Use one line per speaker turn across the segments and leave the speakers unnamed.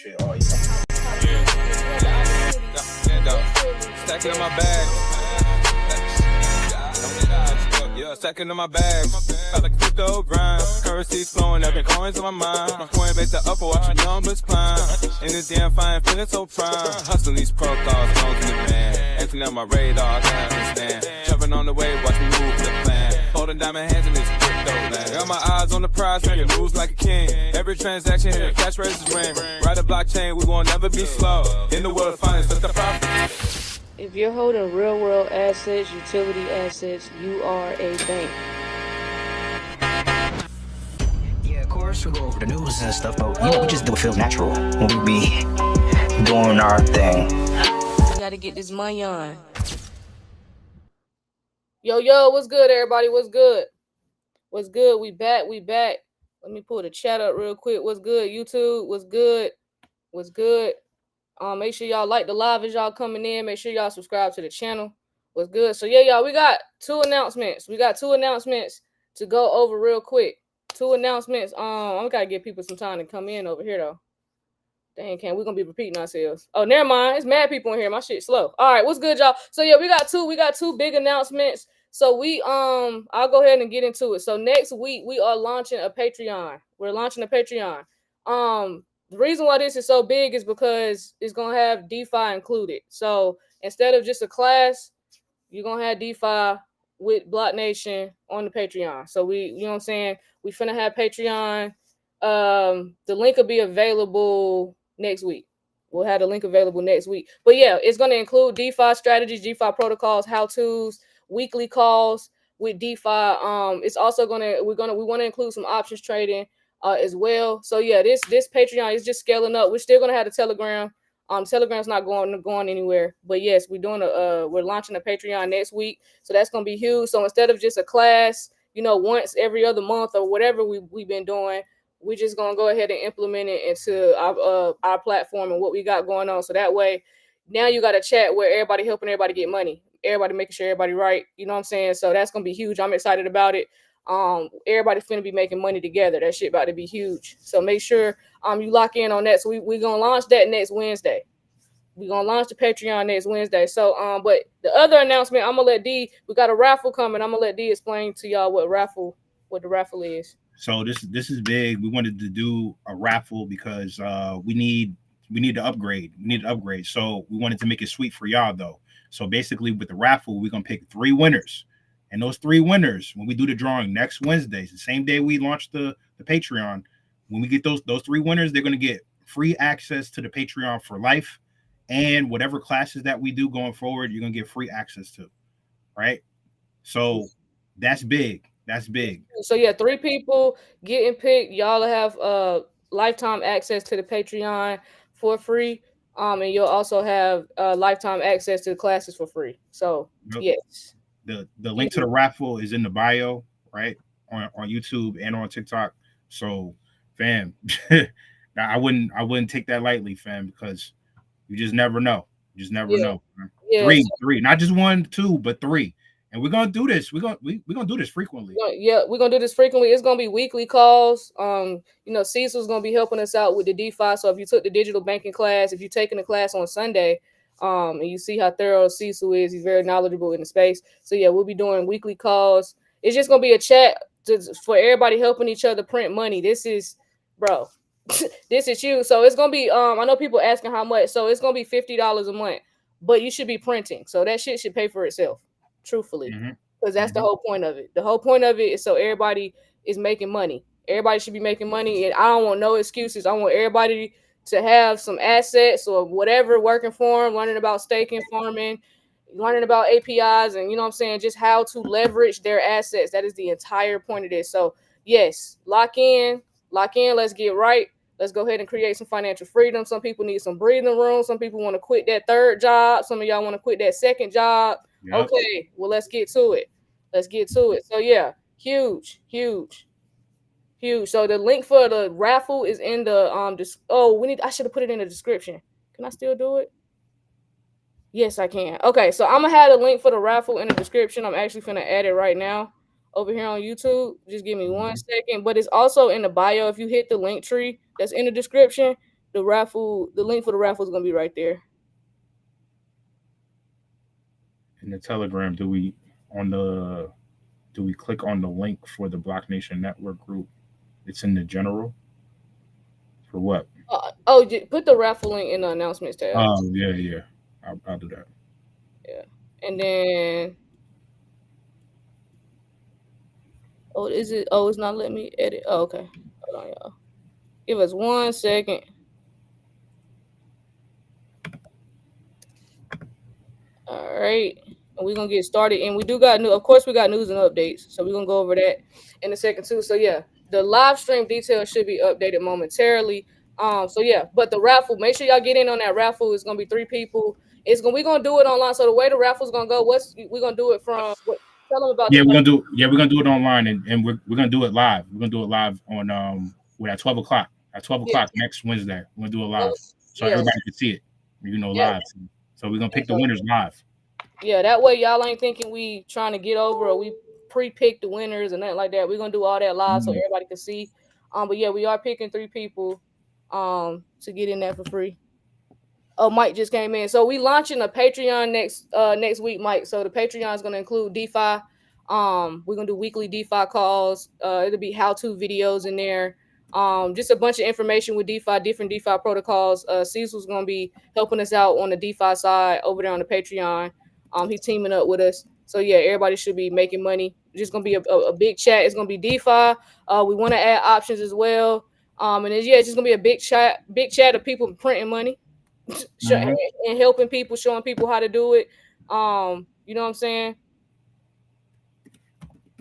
Oh, stacking in my bag. Yeah, stacking in my bag. I like crypto grind. Currencies flowing, every coins on my mind. My coin base the upper, watch the numbers climb. In this damn fine, feeling so prime. Hustling these protocols, known to the man. Emptying out my radar, I can't understand. Jumping on the wave, watch me move the plan. Holding diamond hands in this crypto land. Got my eyes on the prize, making moves like a king. Every transaction here, cash raises ring. Ride a blockchain, we won't never be slow. In the world of finance, that's the profit.
If you're holding real world assets, utility assets, you are a bank.
Yeah, of course, we go over the news and stuff, but we just do it feel natural when we be doing our thing.
We gotta get this money on. Yo, what's good, everybody? What's good? What's good? We back. Let me pull the chat up real quick. What's good, YouTube? What's good? Make sure y'all like the live as y'all coming in. Make sure y'all subscribe to the channel. What's good? So yeah, y'all, we got two announcements. To go over real quick. Two announcements. I gotta give people some time to come in over here though. Dang, we're gonna be repeating ourselves. Oh, never mind. It's mad people in here. My shit's slow. All right, what's good, y'all? So yeah, we got two big announcements. So I'll go ahead and get into it. So next week we are launching a Patreon. We're launching a Patreon. The reason why this is so big is because it's gonna have DeFi included. So instead of just a class, you're gonna have DeFi with BlockNation on the Patreon. So you know what I'm saying? We finna have Patreon. The link will be available next week. We'll have the link available next week. But yeah, it's gonna include DeFi strategies, DeFi protocols, how-tos, weekly calls with DeFi. It's also we want to include some options trading as well. So yeah, this Patreon is just scaling up. We're still gonna have the Telegram. Telegram's not going anywhere. But yes, we're launching a Patreon next week. So that's gonna be huge. So instead of just a class, once every other month or whatever we've been doing, we're just gonna go ahead and implement it into our platform and what we got going on. So that way, now you got a chat where everybody helping everybody get money, everybody making sure everybody right. You know what I'm saying? So that's gonna be huge. I'm excited about it. Everybody finna be making money together. That shit about to be huge. So make sure you lock in on that. So we're gonna launch that next Wednesday. We're gonna launch the Patreon next Wednesday. So but the other announcement, I'm gonna let D. We got a raffle coming. I'm gonna let D explain to y'all what the raffle is.
So this is big. We wanted to do a raffle because we need to upgrade. We need to upgrade. So we wanted to make it sweet for y'all though. So basically with the raffle, we're gonna pick 3 winners. And those 3 winners, when we do the drawing next Wednesday, the same day we launch the Patreon, when we get those 3 winners, they're gonna get free access to the Patreon for life. And whatever classes that we do going forward, you're gonna get free access to. Right? So that's big. That's big.
So yeah, 3 people getting picked. Y'all have lifetime access to the Patreon for free. And you'll also have lifetime access to the classes for free. So yes.
The link to the raffle is in the bio, right? On YouTube and on TikTok. So fam, I wouldn't take that lightly, fam, because you just never know. You just never know. Yeah, 3, not just 1, 2, but 3. And we're gonna do this. We're gonna do this frequently.
Yeah, we're gonna do this frequently. It's gonna be weekly calls. Cecil's gonna be helping us out with the DeFi. So if you took the digital banking class, if you're taking the class on Sunday, and you see how thorough Cecil is, he's very knowledgeable in the space. So yeah, we'll be doing weekly calls. It's just gonna be a chat for everybody helping each other print money. This is, bro. This is huge. So it's gonna be. I know people asking how much. So it's gonna be $50 a month, but you should be printing. So that shit should pay for itself. Truthfully, because that's the whole point of it. The whole point of it is so everybody is making money. Everybody should be making money, and I don't want no excuses. I want everybody to have some assets or whatever working for them, learning about staking, farming, learning about APIs, and just how to leverage their assets. That is the entire point of this. So yes, lock in. Let's get right. Let's go ahead and create some financial freedom. Some people need some breathing room. Some people want to quit that 3rd job. Some of y'all want to quit that 2nd job. Yep. Okay, well, let's get to it. So yeah, huge. So the link for the raffle is in the I should have put it in the description. Can I still do it? Yes, I can. Okay, so I'm gonna have the link for the raffle in the description. I'm actually gonna add it right now over here on YouTube. Just give me 1 second. But it's also in the bio. If you hit the link tree that's in the description, the raffle, the link for the raffle is gonna be right there.
In the Telegram, do we click on the link for the BlockNation network group? It's in the general. For what?
Put the raffle link in the announcements tab.
Oh yeah. I'll do that.
Yeah, and then is it? Oh, it's not letting me edit. Oh, okay. Hold on, y'all. Give us 1 second. All right. And we're gonna get started. And we do got of course we got news and updates. So we're gonna go over that in a second too. So yeah, the live stream details should be updated momentarily. So yeah, but the raffle, make sure y'all get in on that raffle. It's gonna be 3 people. We're gonna do it online. So the way the raffle's gonna go, we're gonna do it from tell them about
we're gonna do it online and we're gonna do it live. We're gonna do it live on at 12 o'clock. At 12 o'clock next Wednesday. We're gonna do it live. So everybody can see it, live. So we're gonna pick the winners live.
Yeah, that way y'all ain't thinking we trying to get over or we pre-pick the winners and nothing like that. We're gonna do all that live so everybody can see. But yeah, we are picking 3 people to get in there for free. Oh, Mike just came in. So we launching a Patreon next week, Mike. So the Patreon is gonna include DeFi. We're gonna do weekly DeFi calls. It'll be how-to videos in there. Just a bunch of information with DeFi, different DeFi protocols. Cecil's gonna be helping us out on the DeFi side over there on the Patreon. He's teaming up with us. So yeah, everybody should be making money. It's just gonna be a big chat. It's gonna be DeFi. We want to add options as well. And it's just gonna be a big chat of people printing money and helping people, showing people how to do it. You know what I'm saying?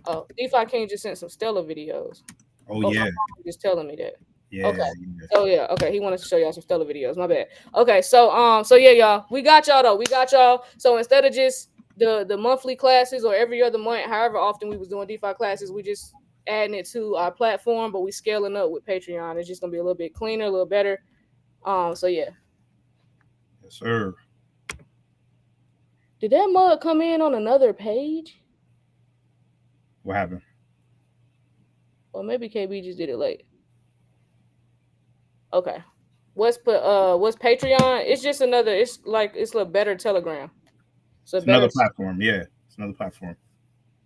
Oh, DeFi King just sent some Stellar videos.
Oh yeah,
just telling me that.
Yeah.
Okay. Oh yeah. Okay. He wanted to show y'all some Stellar videos. My bad. Okay. So yeah, y'all. We got y'all though. We got y'all. So instead of just the monthly classes or every other month, however often we was doing DeFi classes, we just adding it to our platform, but we scaling up with Patreon. It's just gonna be a little bit cleaner, a little better. So yeah.
Yes, sir.
Did that mug come in on another page?
What happened?
Or maybe KB just did it late. Okay. What's Patreon? It's just another, it's a better Telegram. So
it's another platform. Yeah. It's another platform.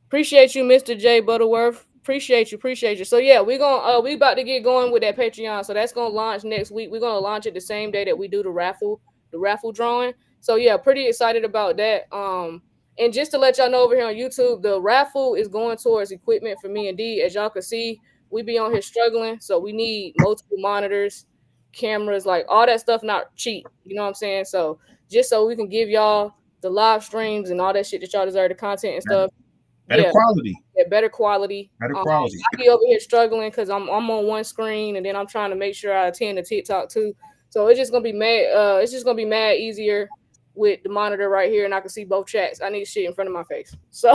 Appreciate you, Mr. J Butterworth. Appreciate you. So yeah, we about to get going with that Patreon. So that's gonna launch next week. We're gonna launch it the same day that we do the raffle drawing. So yeah, pretty excited about that. And just to let y'all know over here on YouTube, the raffle is going towards equipment for me and D. As y'all can see, we be on here struggling. So we need multiple monitors, cameras, like all that stuff, not cheap. You know what I'm saying? So just so we can give y'all the live streams and all that shit that y'all deserve, the content and stuff.
Better quality.
Yeah, better quality. I be over here struggling because I'm on one screen and then I'm trying to make sure I attend to TikTok too. So it's just gonna be mad. It's just gonna be mad easier with the monitor right here, and I can see both chats. I need shit in front of my face. So,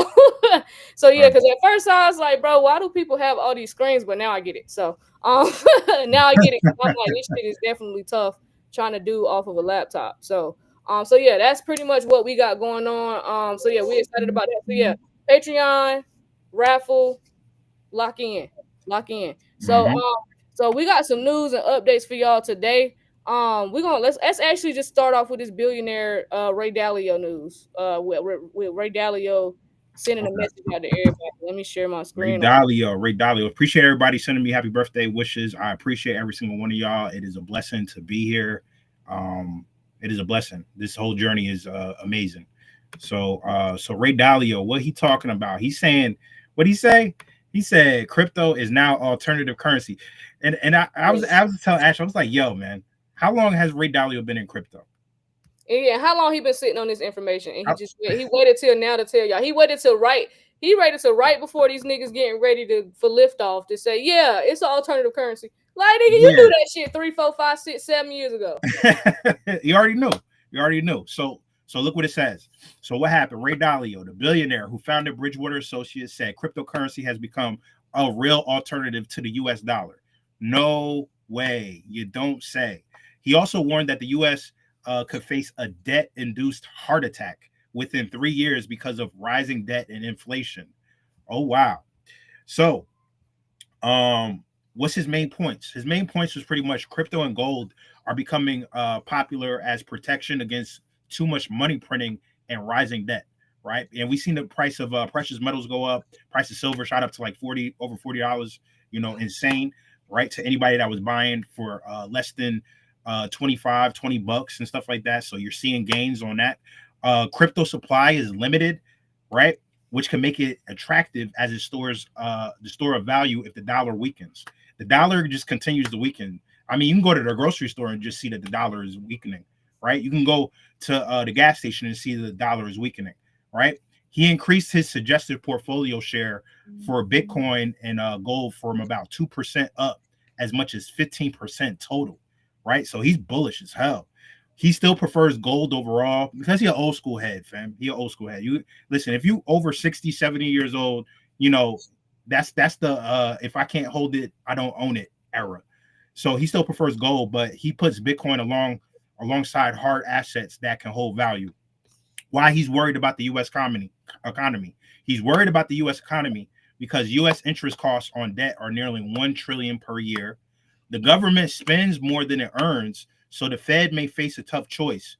yeah, because at first I was like, bro, why do people have all these screens? But now I get it. So, now I get it. I'm like, this shit is definitely tough trying to do off of a laptop. So, yeah, that's pretty much what we got going on. So yeah, we're excited about that. So yeah, Patreon, raffle, lock in. So, so we got some news and updates for y'all today. Let's actually just start off with this billionaire Ray Dalio news. With Ray Dalio sending a message out to everybody. Let me share my screen.
Ray Dalio. Appreciate everybody sending me happy birthday wishes. I appreciate every single one of y'all. It is a blessing to be here. It is a blessing. This whole journey is amazing. So Ray Dalio, what he talking about? He's saying, what he say? He said crypto is now alternative currency. And I was telling Ash, I was like, yo, man, how long has Ray Dalio been in crypto?
Yeah, how long he been sitting on this information? And he waited till now to tell y'all. He waited till right before these niggas getting ready for liftoff to say, yeah, it's an alternative currency. Like, nigga, you knew that shit 3, 4, 5, 6, 7 years ago.
You already knew. So look what it says. So what happened? Ray Dalio, the billionaire who founded Bridgewater Associates, said cryptocurrency has become a real alternative to the US dollar. No way. You don't say. He also warned that the U.S. Could face a debt-induced heart attack within 3 years because of rising debt and inflation. Oh, wow. So, what's his main points? His main points was pretty much crypto and gold are becoming popular as protection against too much money printing and rising debt, right? And we've seen the price of precious metals go up. Price of silver shot up to like over $40, insane, right? To anybody that was buying for less than 25, $20 and stuff like that. So you're seeing gains on that. Crypto supply is limited, right? Which can make it attractive as it stores the store of value if the dollar weakens. The dollar just continues to weaken. I mean, you can go to the grocery store and just see that the dollar is weakening, right? You can go to the gas station and see that the dollar is weakening, right? He increased his suggested portfolio share for Bitcoin and gold from about 2% up as much as 15% total, right? So he's bullish as hell. He still prefers gold overall because he's an old school head, fam. He an old school head. You listen, if you over 60, 70 years old, that's the if I can't hold it, I don't own it era. So he still prefers gold, but he puts Bitcoin alongside hard assets that can hold value. Why he's worried about the U.S. economy? He's worried about the U.S. economy because U.S. interest costs on debt are nearly $1 trillion per year. The government spends more than it earns, so the Fed may face a tough choice: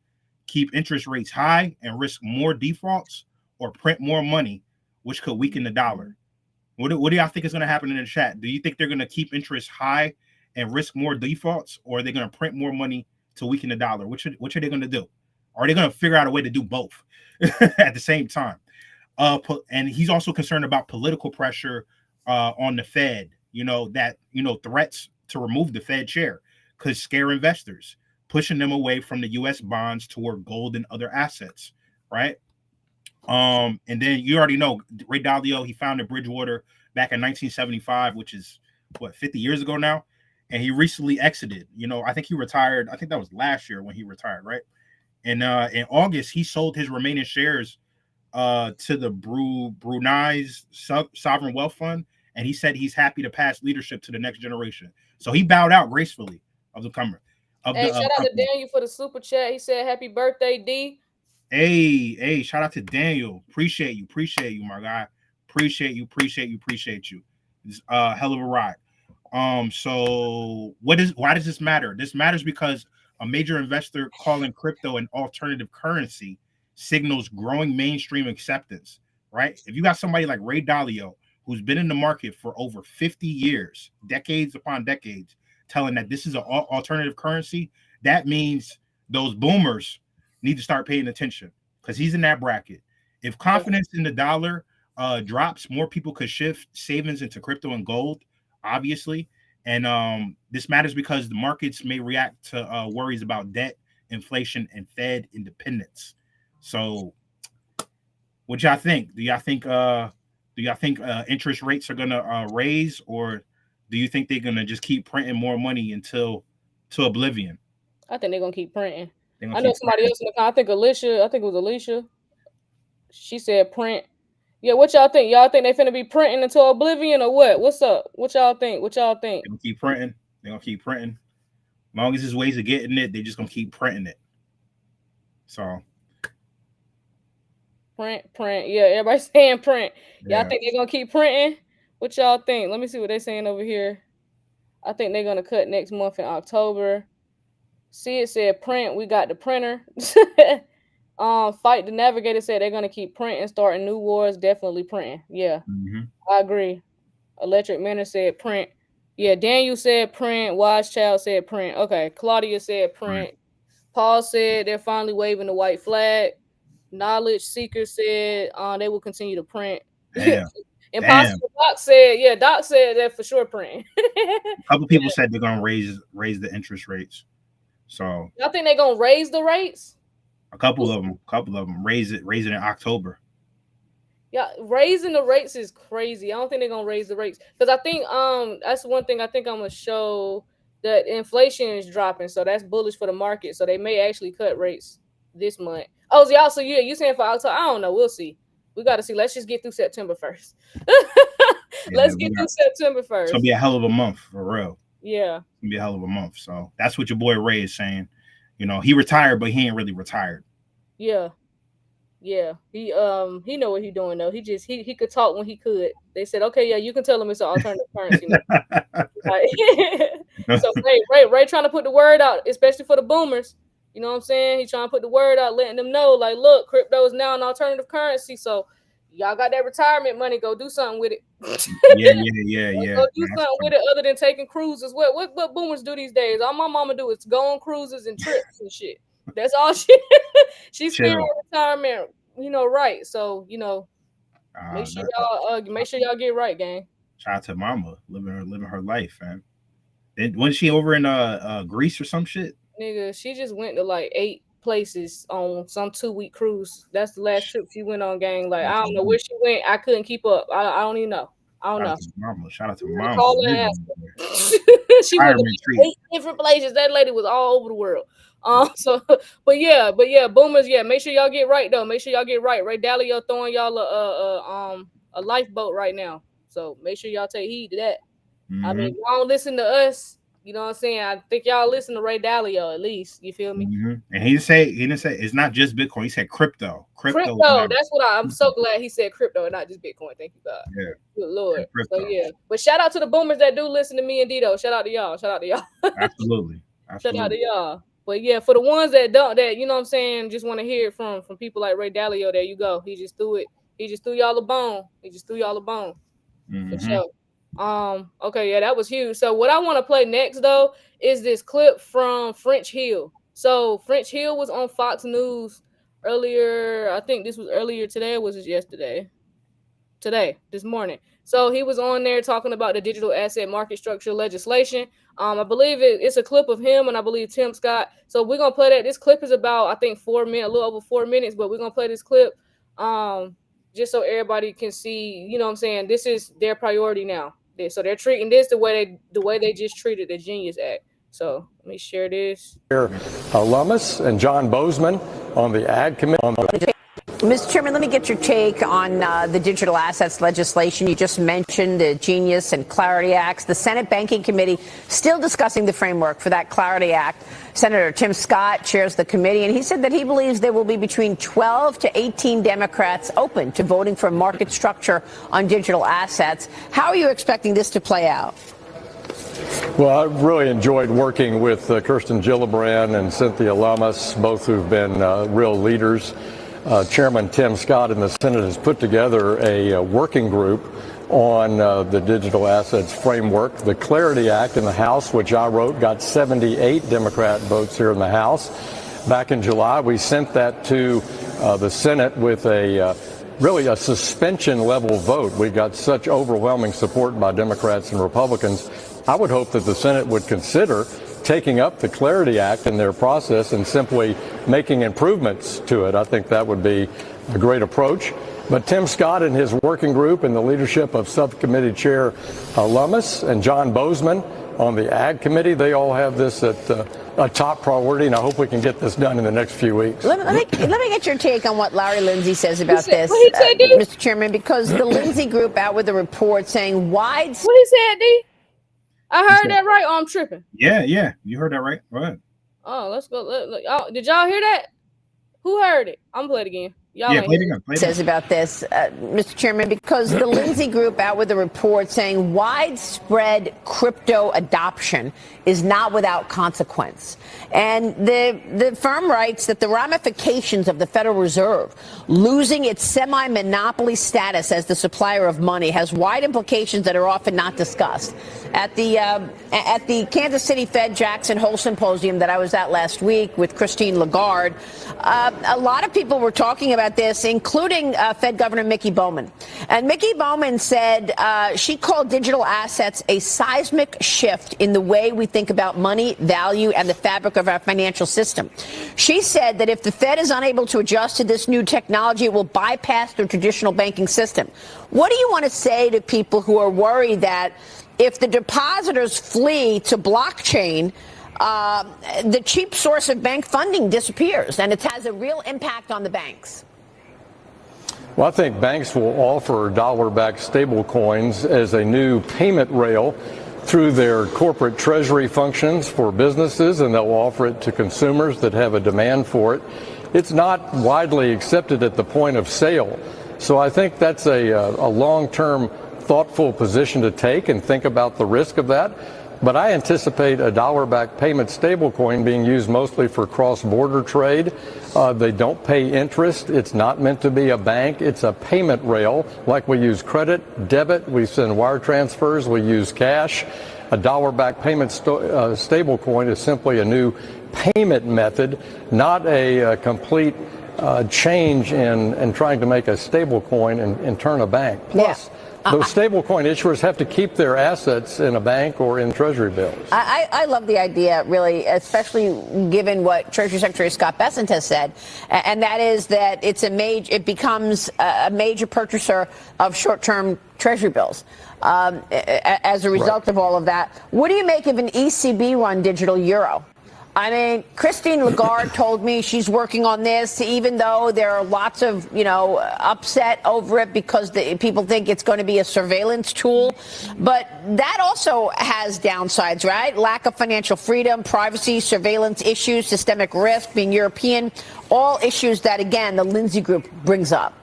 keep interest rates high and risk more defaults, or print more money, which could weaken the dollar. What do y'all think is going to happen in the chat? Do you think they're going to keep interest high and risk more defaults, or are they going to print more money to weaken the dollar? Which are they going to do? Or are they going to figure out a way to do both at the same time? And he's also concerned about political pressure on the Fed, threats to remove the Fed chair could scare investors, pushing them away from the U.S. bonds toward gold and other assets, right? And then you already know Ray Dalio, he founded Bridgewater back in 1975, which is 50 years ago now. And he recently exited. I think he retired. I think that was last year when he retired, right? And in August, he sold his remaining shares to the Brunei's Sovereign Wealth Fund. And he said he's happy to pass leadership to the next generation. So he bowed out gracefully of the comer.
Hey, shout out to Daniel for the super chat. He said, "Happy birthday, D."
Hey, shout out to Daniel. Appreciate you, my guy. Appreciate you. It's a hell of a ride. So why does this matter? This matters because a major investor calling crypto an alternative currency signals growing mainstream acceptance, right? If you got somebody like Ray Dalio, who's been in the market for over 50 years, decades upon decades, telling that this is an alternative currency, that means those boomers need to start paying attention because he's in that bracket. If confidence in the dollar drops, more people could shift savings into crypto and gold, obviously. And this matters because the markets may react to worries about debt, inflation, and Fed independence. So what y'all think? Do y'all think interest rates are gonna raise, or do you think they're gonna just keep printing more money to oblivion?
I think they're gonna keep printing. I know somebody else in the comment. I think it was Alicia. She said print. Yeah, what y'all think? Y'all think they finna be printing until oblivion or what? What's up? What y'all think?
They're gonna keep printing. As long as there's ways of getting it, they're just gonna keep printing it. So
print. Yeah, everybody's saying print. Y'all think they're gonna keep printing? What y'all think? Let me see what they're saying over here. I think they're gonna cut next month in October. See, it said print. We got the printer. Fight the Navigator said they're gonna keep printing, starting new wars. Definitely printing. Yeah, I agree. Electric Manor said print. Yeah, Daniel said print. Wise Child said print. Okay, Claudia said print. Paul said they're finally waving the white flag. Knowledge Seeker said they will continue to print. Impossible Doc said, Doc said that for sure print.
A couple people said they're gonna raise the interest rates. So
y'all think they're gonna raise the rates?
A couple of them raise it in October.
Yeah, raising the rates is crazy. I don't think they're gonna raise the rates because I think that's one thing I think I'm gonna show that inflation is dropping, so that's bullish for the market. So they may actually cut rates this month. Oh, so you saying for October? I don't know. We'll see. We got to see. Let's just get through September first. Let's get through September first.
It's gonna be a hell of a month for real.
Yeah,
it's gonna be a hell of a month. So that's what your boy Ray is saying. He retired, but he ain't really retired.
Yeah. Yeah, he know what he doing though. He could talk when he could. They said, okay, yeah, you can tell him it's an alternative currency now. Like, so Ray trying to put the word out, especially for the boomers. You know what I'm saying? He's trying to put the word out, letting them know, like, look, crypto is now an alternative currency. So y'all got that retirement money, go do something with it.
Yeah.
Go do something with it other than taking cruises. What boomers do these days? All my mama do is go on cruises and trips and shit. That's all she's spending on retirement, right. So, make sure y'all get right, gang.
Shout out to mama living her life, man. Wasn't she over in Greece or some shit?
Nigga, she just went to like 8 places on some 2-week cruise. That's the last trip she went on, gang. Like, I don't know where she went. I couldn't keep up. I don't even know. I don't know.
Shout out to mama.
Call her and ask her. She went to 8 different places. That lady was all over the world. But yeah, boomers, yeah. Make sure y'all get right though. Make sure y'all get right. Ray Dalio throwing y'all a lifeboat right now. So make sure y'all take heed to that.
Mm-hmm.
I mean, y'all don't listen to us. You know what I'm saying? I think y'all listen to Ray Dalio at least. You feel me?
Mm-hmm. And he didn't say it's not just Bitcoin. He said crypto. Crypto.
That's what I'm so glad he said crypto and not just Bitcoin. Thank you, God.
Yeah.
Good Lord. So yeah. But shout out to the boomers that do listen to me and Dito. Shout out to y'all.
Absolutely.
Shout out to y'all. But yeah, for the ones that don't, that you know what I'm saying, just want to hear it from people like Ray Dalio. There you go. He just threw it. He just threw y'all a bone.
Mm-hmm.
For sure. Okay, yeah, that was huge. So what I want to play next though is this clip from French Hill. So French Hill was on Fox News earlier. I think this was earlier today, or was it yesterday? This morning. So he was on there talking about the digital asset market structure legislation. I believe it's a clip of him and I believe Tim Scott. So we're gonna play that. This clip is about, I think, 4 minutes, a little over 4 minutes, but we're gonna play this clip just so everybody can see, you know what I'm saying, this is their priority now. So they're treating this the way they just treated the Genius Act. So let me share this.
Lummis and John Bozeman on the Ag Committee.
Mr. Chairman, let me get your take on the digital assets legislation. You just mentioned the Genius and Clarity Acts. The Senate Banking Committee still discussing the framework for that Clarity Act. Senator Tim Scott chairs the committee, and he said that he believes there will be between 12 to 18 Democrats open to voting for a market structure on digital assets. How are you expecting this to play out?
Well, I really enjoyed working with Kirsten Gillibrand and Cynthia Lummis, both who've been real leaders. Chairman Tim Scott in the Senate has put together a working group on the digital assets framework. The Clarity Act in the House, which I wrote, got 78 Democrat votes here in the House. Back in July, we sent that to the Senate with really a suspension level vote. We got such overwhelming support by Democrats and Republicans. I would hope that the Senate would consider taking up the Clarity Act in their process and simply making improvements to it. I think that would be a great approach. But Tim Scott and his working group and the leadership of Subcommittee Chair Lummis and John Bozeman on the Ag Committee, they all have this at a top priority, and I hope we can get this done in the next few weeks.
Let me get your take on what Larry Lindsay says about this, Mr. Chairman, because the Lindsay Group out with a report saying widespread.
What he said, D? I heard that right, or I'm tripping?
Yeah, you heard that right. Go ahead.
Oh, let's go. Look, did y'all hear that? Who heard it? I'm gonna play it again. Y'all
play it again.
Says about this, Mr. Chairman, because the Lindsay Group out with a report saying widespread crypto adoption is not without consequence. And the firm writes that the ramifications of the Federal Reserve losing its semi-monopoly status as the supplier of money has wide implications that are often not discussed. At the Kansas City Fed Jackson Hole Symposium that I was at last week with Christine Lagarde, a lot of people were talking about this, including Fed Governor Mickey Bowman. And Mickey Bowman said she called digital assets a seismic shift in the way we think about money, value, and the fabric of our financial system. She said that if the Fed is unable to adjust to this new technology, it will bypass the traditional banking system. What do you want to say to people who are worried that if the depositors flee to blockchain, the cheap source of bank funding disappears, and it has a real impact on the banks?
Well, I think banks will offer dollar-backed stablecoins as a new payment rail through their corporate treasury functions for businesses, and they'll offer it to consumers that have a demand for it. it's not widely accepted at the point of sale. So I think that's a long-term, thoughtful position to take and think about the risk of that. But I anticipate a dollar-backed payment stablecoin being used mostly for cross-border trade. They don't pay interest. It's not meant to be a bank. It's a payment rail, like we use credit, debit, we send wire transfers, we use cash. A dollar-backed payment stablecoin is simply a new payment method, not a complete change in trying to make a stablecoin and turn a bank. Plus, those stablecoin issuers have to keep their assets in a bank or in treasury bills.
I love the idea, really, especially given what Treasury Secretary Scott Bessent has said, and that is that it becomes a major purchaser of short-term treasury bills as a result of all of that. What do you make of an ECB-run digital euro? I mean, Christine Lagarde told me she's working on this, even though there are lots of, upset over it because people think it's going to be a surveillance tool. But that also has downsides, right? Lack of financial freedom, privacy, surveillance issues, systemic risk, being European, all issues that, again, the Lindsay Group brings up.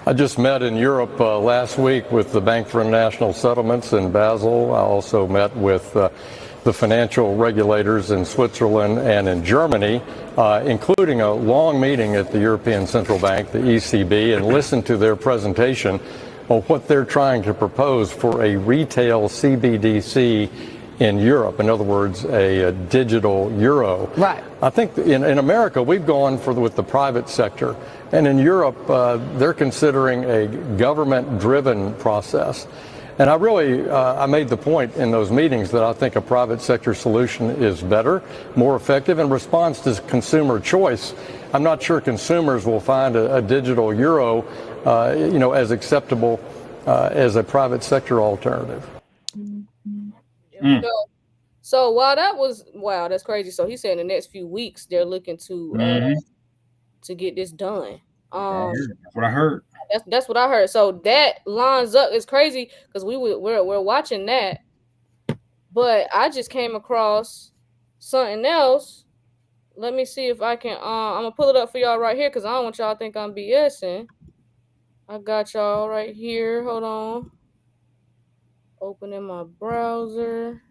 I just met in Europe last week with the Bank for International Settlements in Basel. I also met with the financial regulators in Switzerland and in Germany, including a long meeting at the European Central Bank, the ECB, and listened to their presentation of what they're trying to propose for a retail CBDC in Europe. In other words, a digital euro.
Right.
I think in America, we've gone with the private sector. And in Europe, they're considering a government-driven process. And I made the point in those meetings that I think a private sector solution is better, more effective, and responds to consumer choice. I'm not sure consumers will find a digital euro, as acceptable as a private sector alternative.
So while that's crazy. So he said in the next few weeks they're looking to get this done.
That's what I heard.
That's what I heard. So that lines up. It's crazy because we're watching that, but I just came across something else. Let me see if I can. I'm gonna pull it up for y'all right here because I don't want y'all to think I'm BSing. I got y'all right here. Hold on. Opening my browser.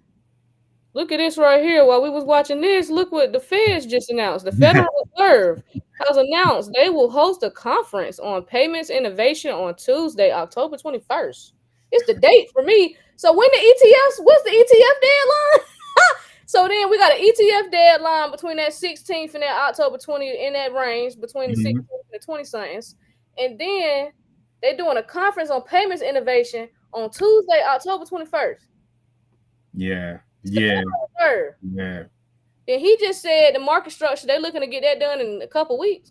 Look at this right here. While we was watching this, look what the Feds just announced. The Federal Reserve has announced they will host a conference on payments innovation on Tuesday, October 21st. It's the date for me. So when the ETFs, what's the ETF deadline? So then we got an ETF deadline between that 16th and that October 20th, in that range between the 16th and the 20-somethings. And then they're doing a conference on payments innovation on Tuesday, October 21st.
Yeah.
And he just said the market structure, they're looking to get that done in a couple weeks.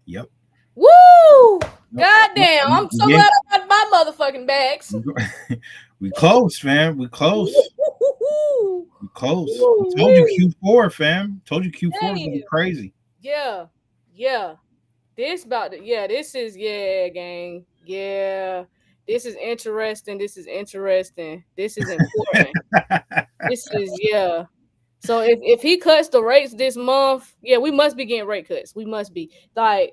Yep.
Woo! Goddamn. I'm so glad I got my motherfucking bags.
We close, fam. We close. We close. I told you Q4, fam. Told you Q4 is gonna be crazy.
Yeah. This is gang. Yeah. This is interesting. This is important. So if he cuts the rates this month, we must be getting rate cuts. We must be this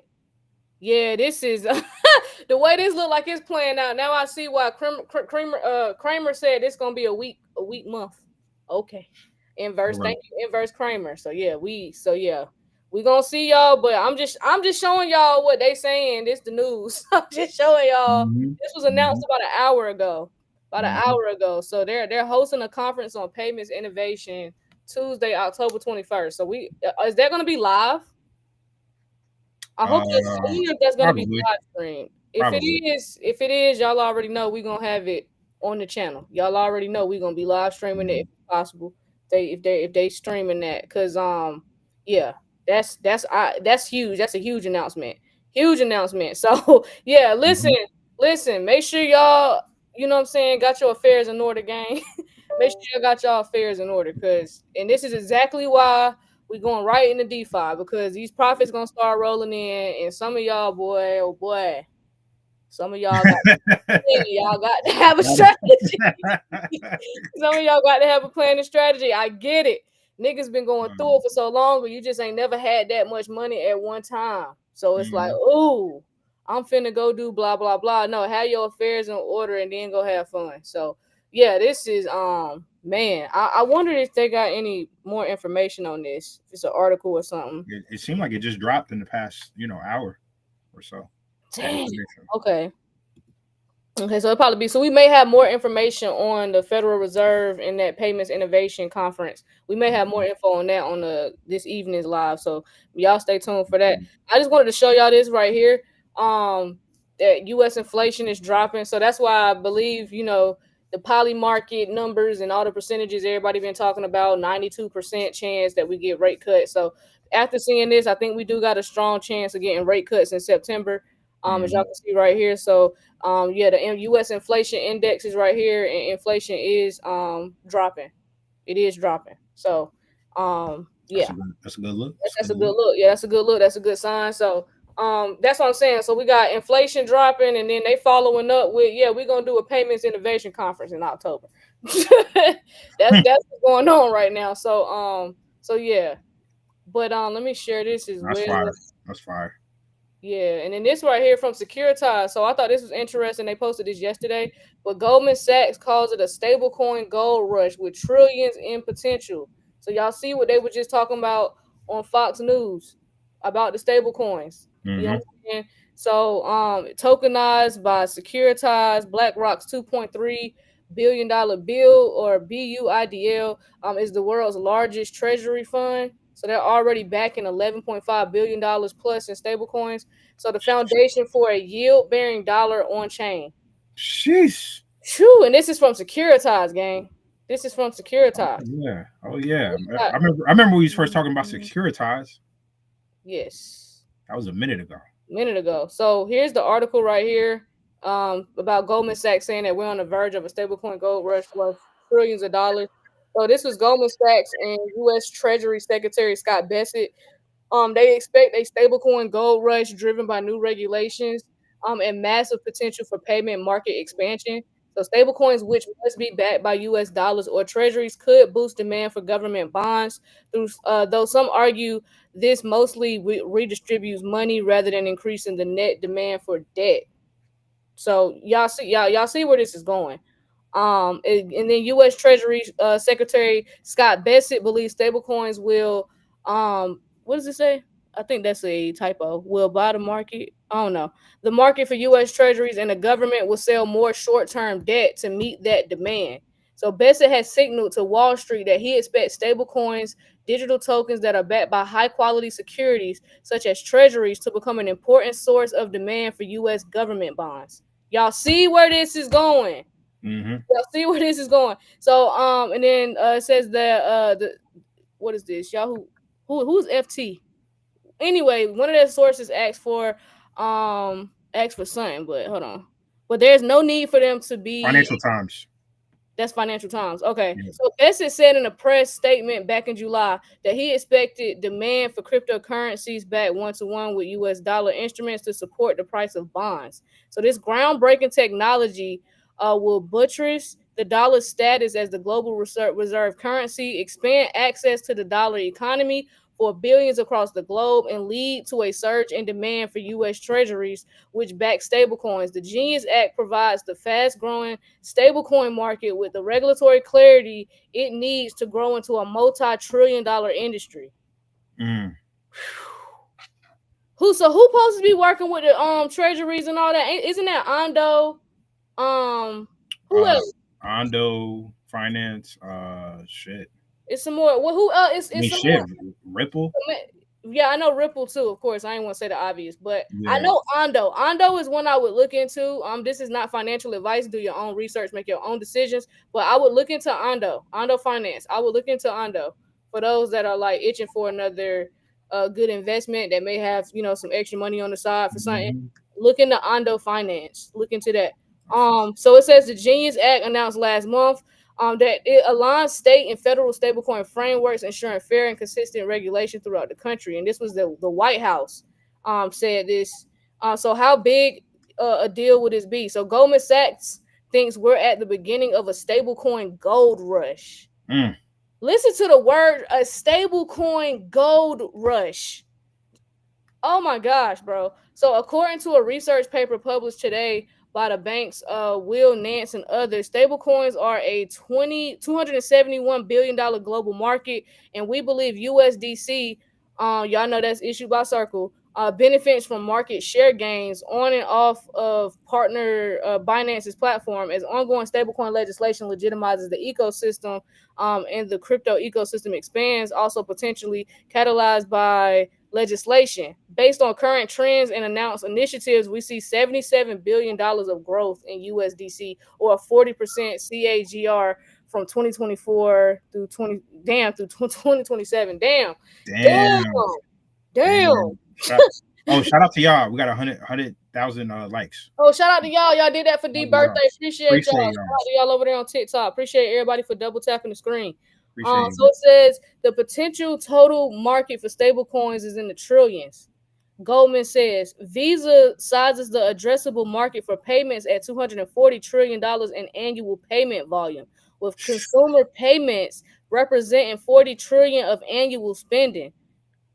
is the way this look like it's playing out. Now I see why Kramer said it's gonna be a weak month. Okay, inverse. Right. Thank you, inverse Kramer. We gonna see y'all, but I'm just showing y'all what they saying. This the news. I'm just showing y'all. This was announced about an hour ago. So they're hosting a conference on payments innovation Tuesday, October 21st. So is that gonna be live? I hope that's gonna be live streamed. If it is, y'all already know we're gonna have it on the channel. Y'all already know we're gonna be live streaming it if possible. If they streaming that, because that's huge. That's a huge announcement. So listen, make sure y'all, got your affairs in order, gang. Make sure you got y'all affairs in order, and this is exactly why we're going right into DeFi, because these profits gonna start rolling in, and some of y'all, some of y'all got to have a strategy. Some of y'all got to have a plan and strategy. I get it. niggas been going through it for so long, but you just ain't never had that much money at one time. So it's like, ooh, I'm finna go do blah blah blah. No, have your affairs in order and then go have fun. So yeah, this is man. I wonder if they got any more information on this. If it's an article or something.
It seemed like it just dropped in the past, hour or so.
Damn. Okay. Okay, so it'll probably be, so we may have more information on the Federal Reserve and that Payments Innovation Conference. We may have more info on that on this evening's live. So y'all stay tuned for that. I just wanted to show y'all this right here. That US inflation is dropping. So that's why I believe, the poly market numbers and all the percentages everybody been talking about, 92% chance that we get rate cuts. So after seeing this, I think we do got a strong chance of getting rate cuts in September. As y'all can see right here. So the US inflation index is right here, and inflation is dropping. It is dropping. So
that's a good look.
That's a good look. Yeah, that's a good look. That's a good sign. So that's what I'm saying. So we got inflation dropping, and then they following up with, we're gonna do a payments innovation conference in October. that's what's going on right now. So yeah. But let me share this as well.
That's fire.
Yeah, and then this right here from Securitized. So I thought this was interesting. They posted this yesterday, but Goldman Sachs calls it a stablecoin gold rush with trillions in potential. So y'all see what they were just talking about on Fox News about the stablecoins. You know what I'm saying? So tokenized by Securitized, BlackRock's $2.3 billion bill, or BUIDL, is the world's largest treasury fund. So they're already backing $11.5 billion plus in stablecoins. So the foundation for a yield-bearing dollar on chain.
Sheesh.
Shoo, and this is from Securitized, gang. This is from Securitized.
Oh yeah. I remember we was first talking about Securitized.
Yes.
That was a minute ago.
So here's the article right here about Goldman Sachs saying that we're on the verge of a stablecoin gold rush worth trillions of dollars. So this was Goldman Sachs and U.S. Treasury Secretary Scott Bessent. They expect a stablecoin gold rush driven by new regulations and massive potential for payment market expansion. So stablecoins, which must be backed by U.S. dollars or treasuries, could boost demand for government bonds. Though some argue this mostly redistributes money rather than increasing the net demand for debt. So y'all see where this is going. And then U.S. Treasury Secretary Scott Bessent believes stablecoins will, what does it say? I think that's a typo. Will buy the market. I don't know. The market for U.S. Treasuries and the government will sell more short-term debt to meet that demand. So Bessent has signaled to Wall Street that he expects stablecoins, digital tokens that are backed by high-quality securities such as treasuries, to become an important source of demand for U.S. government bonds. Y'all see where this is going? Y'all see where this is going. So and then it says that what is this? Y'all who's FT? Anyway, one of their sources asked for something, but hold on. But there's no need for them to be
Financial Times.
That's Financial Times. Okay. Yeah. So Bessent said in a press statement back in July that he expected demand for cryptocurrencies backed one-to-one with US dollar instruments to support the price of bonds. So this groundbreaking technology will buttress the dollar's status as the global reserve currency, expand access to the dollar economy for billions across the globe, and lead to a surge in demand for U.S. treasuries, which back stablecoins. The Genius Act provides the fast-growing stablecoin market with the regulatory clarity it needs to grow into a multi-trillion-dollar industry. Who's supposed to be working with the treasuries and all that? Isn't that Ondo? Who else?
Ondo Finance. Shit.
It's some more. Well, who else? It's some
shit.
More.
Ripple.
Yeah, I know Ripple too. Of course, I ain't want to say the obvious, but I know Ondo. Ondo is one I would look into. This is not financial advice. Do your own research, make your own decisions. But I would look into Ondo Finance. I would look into Ondo for those that are like itching for another good investment that may have some extra money on the side for something. Look into Ondo Finance. Look into that. So it says the Genius Act announced last month that it aligns state and federal stablecoin frameworks, ensuring fair and consistent regulation throughout the country. And this was the White House said this. So how big a deal would this be? So Goldman Sachs thinks we're at the beginning of a stablecoin gold rush. Listen to the word, a stablecoin gold rush. Oh my gosh, bro. So according to a research paper published today by the banks Will Nance and others, stablecoins are a $271 billion global market, and we believe USDC, y'all know that's issued by Circle, benefits from market share gains on and off of partner Binance's platform as ongoing stablecoin legislation legitimizes the ecosystem, and the crypto ecosystem expands, also potentially catalyzed by legislation. Based on current trends and announced initiatives, we see $77 billion of growth in USDC, or a 40% CAGR from 2024 through 2027. Damn.
Shout out to y'all. We got 100,000 likes.
Oh, shout out to y'all. Y'all did that for D birthday. Appreciate y'all.
Appreciate
Shout out to y'all over there on TikTok. Appreciate everybody for double tapping the screen.
Appreciate
So it says the potential total market for stablecoins is in the trillions. Goldman says Visa sizes the addressable market for payments at $240 trillion in annual payment volume, with consumer payments representing $40 trillion of annual spending.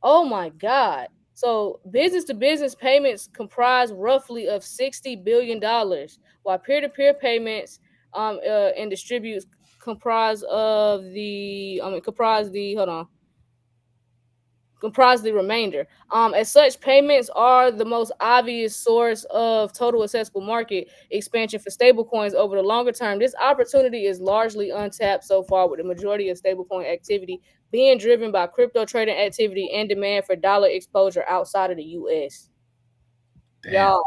Oh my God. So business-to-business payments comprise roughly of $60 billion, while peer-to-peer payments and distributes comprise the remainder. As such, payments are the most obvious source of total accessible market expansion for stablecoins over the longer term. This opportunity is largely untapped so far, with the majority of stablecoin activity being driven by crypto trading activity and demand for dollar exposure outside of the U.S. Y'all.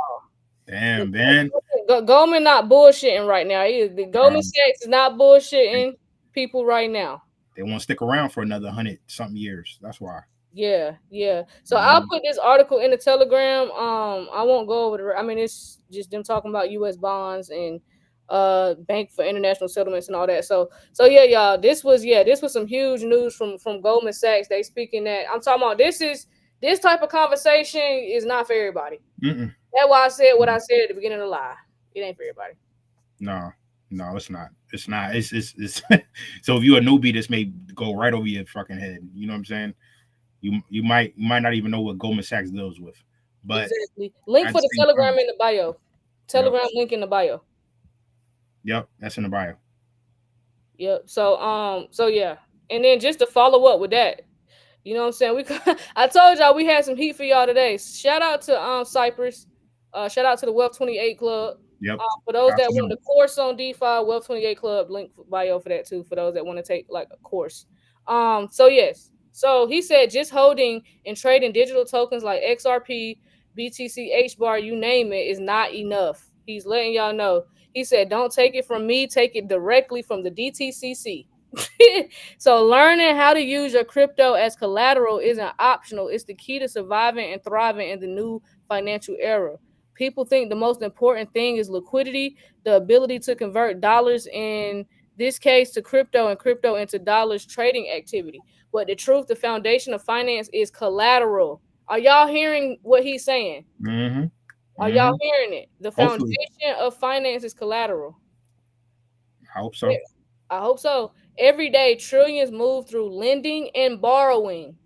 Damn, man.
Goldman not bullshitting right now. The Goldman Sachs is not bullshitting people right now.
They won't stick around for another 100-something years. That's why.
Yeah. So I'll put this article in the Telegram. I won't go over it's just them talking about U.S. bonds and Bank for International Settlements and all that. So yeah, y'all. This was some huge news from Goldman Sachs. They speaking that I'm talking about. This type of conversation is not for everybody. That's why I said what I said at the beginning of the live. It ain't for everybody.
No, it's not. It's not. It's so if you're a newbie, this may go right over your fucking head. You know what I'm saying? You might not even know what Goldman Sachs deals with. But
exactly. Link for the Telegram in the bio. Telegram link in the bio.
Yep, that's in the bio.
Yep. So yeah. And then just to follow up with that, you know what I'm saying? I told y'all we had some heat for y'all today. Shout out to Cypress. Shout out to the Wealth 28 Club.
Yep.
For those that want the course on DeFi, Wealth 28 Club, link bio for that too, for those that want to take like a course. So yes. So he said just holding and trading digital tokens like XRP, BTC, HBAR, you name it, is not enough. He's letting y'all know. He said, don't take it from me, take it directly from the DTCC. So learning how to use your crypto as collateral isn't optional. It's the key to surviving and thriving in the new financial era. People think the most important thing is liquidity, the ability to convert dollars, in this case to crypto, and crypto into dollars trading activity. But the truth, the foundation of finance is collateral. Are y'all hearing what he's saying?
Mm-hmm.
Are y'all hearing it? The foundation of finance is collateral.
I hope so.
I hope so. Every day, trillions move through lending and borrowing.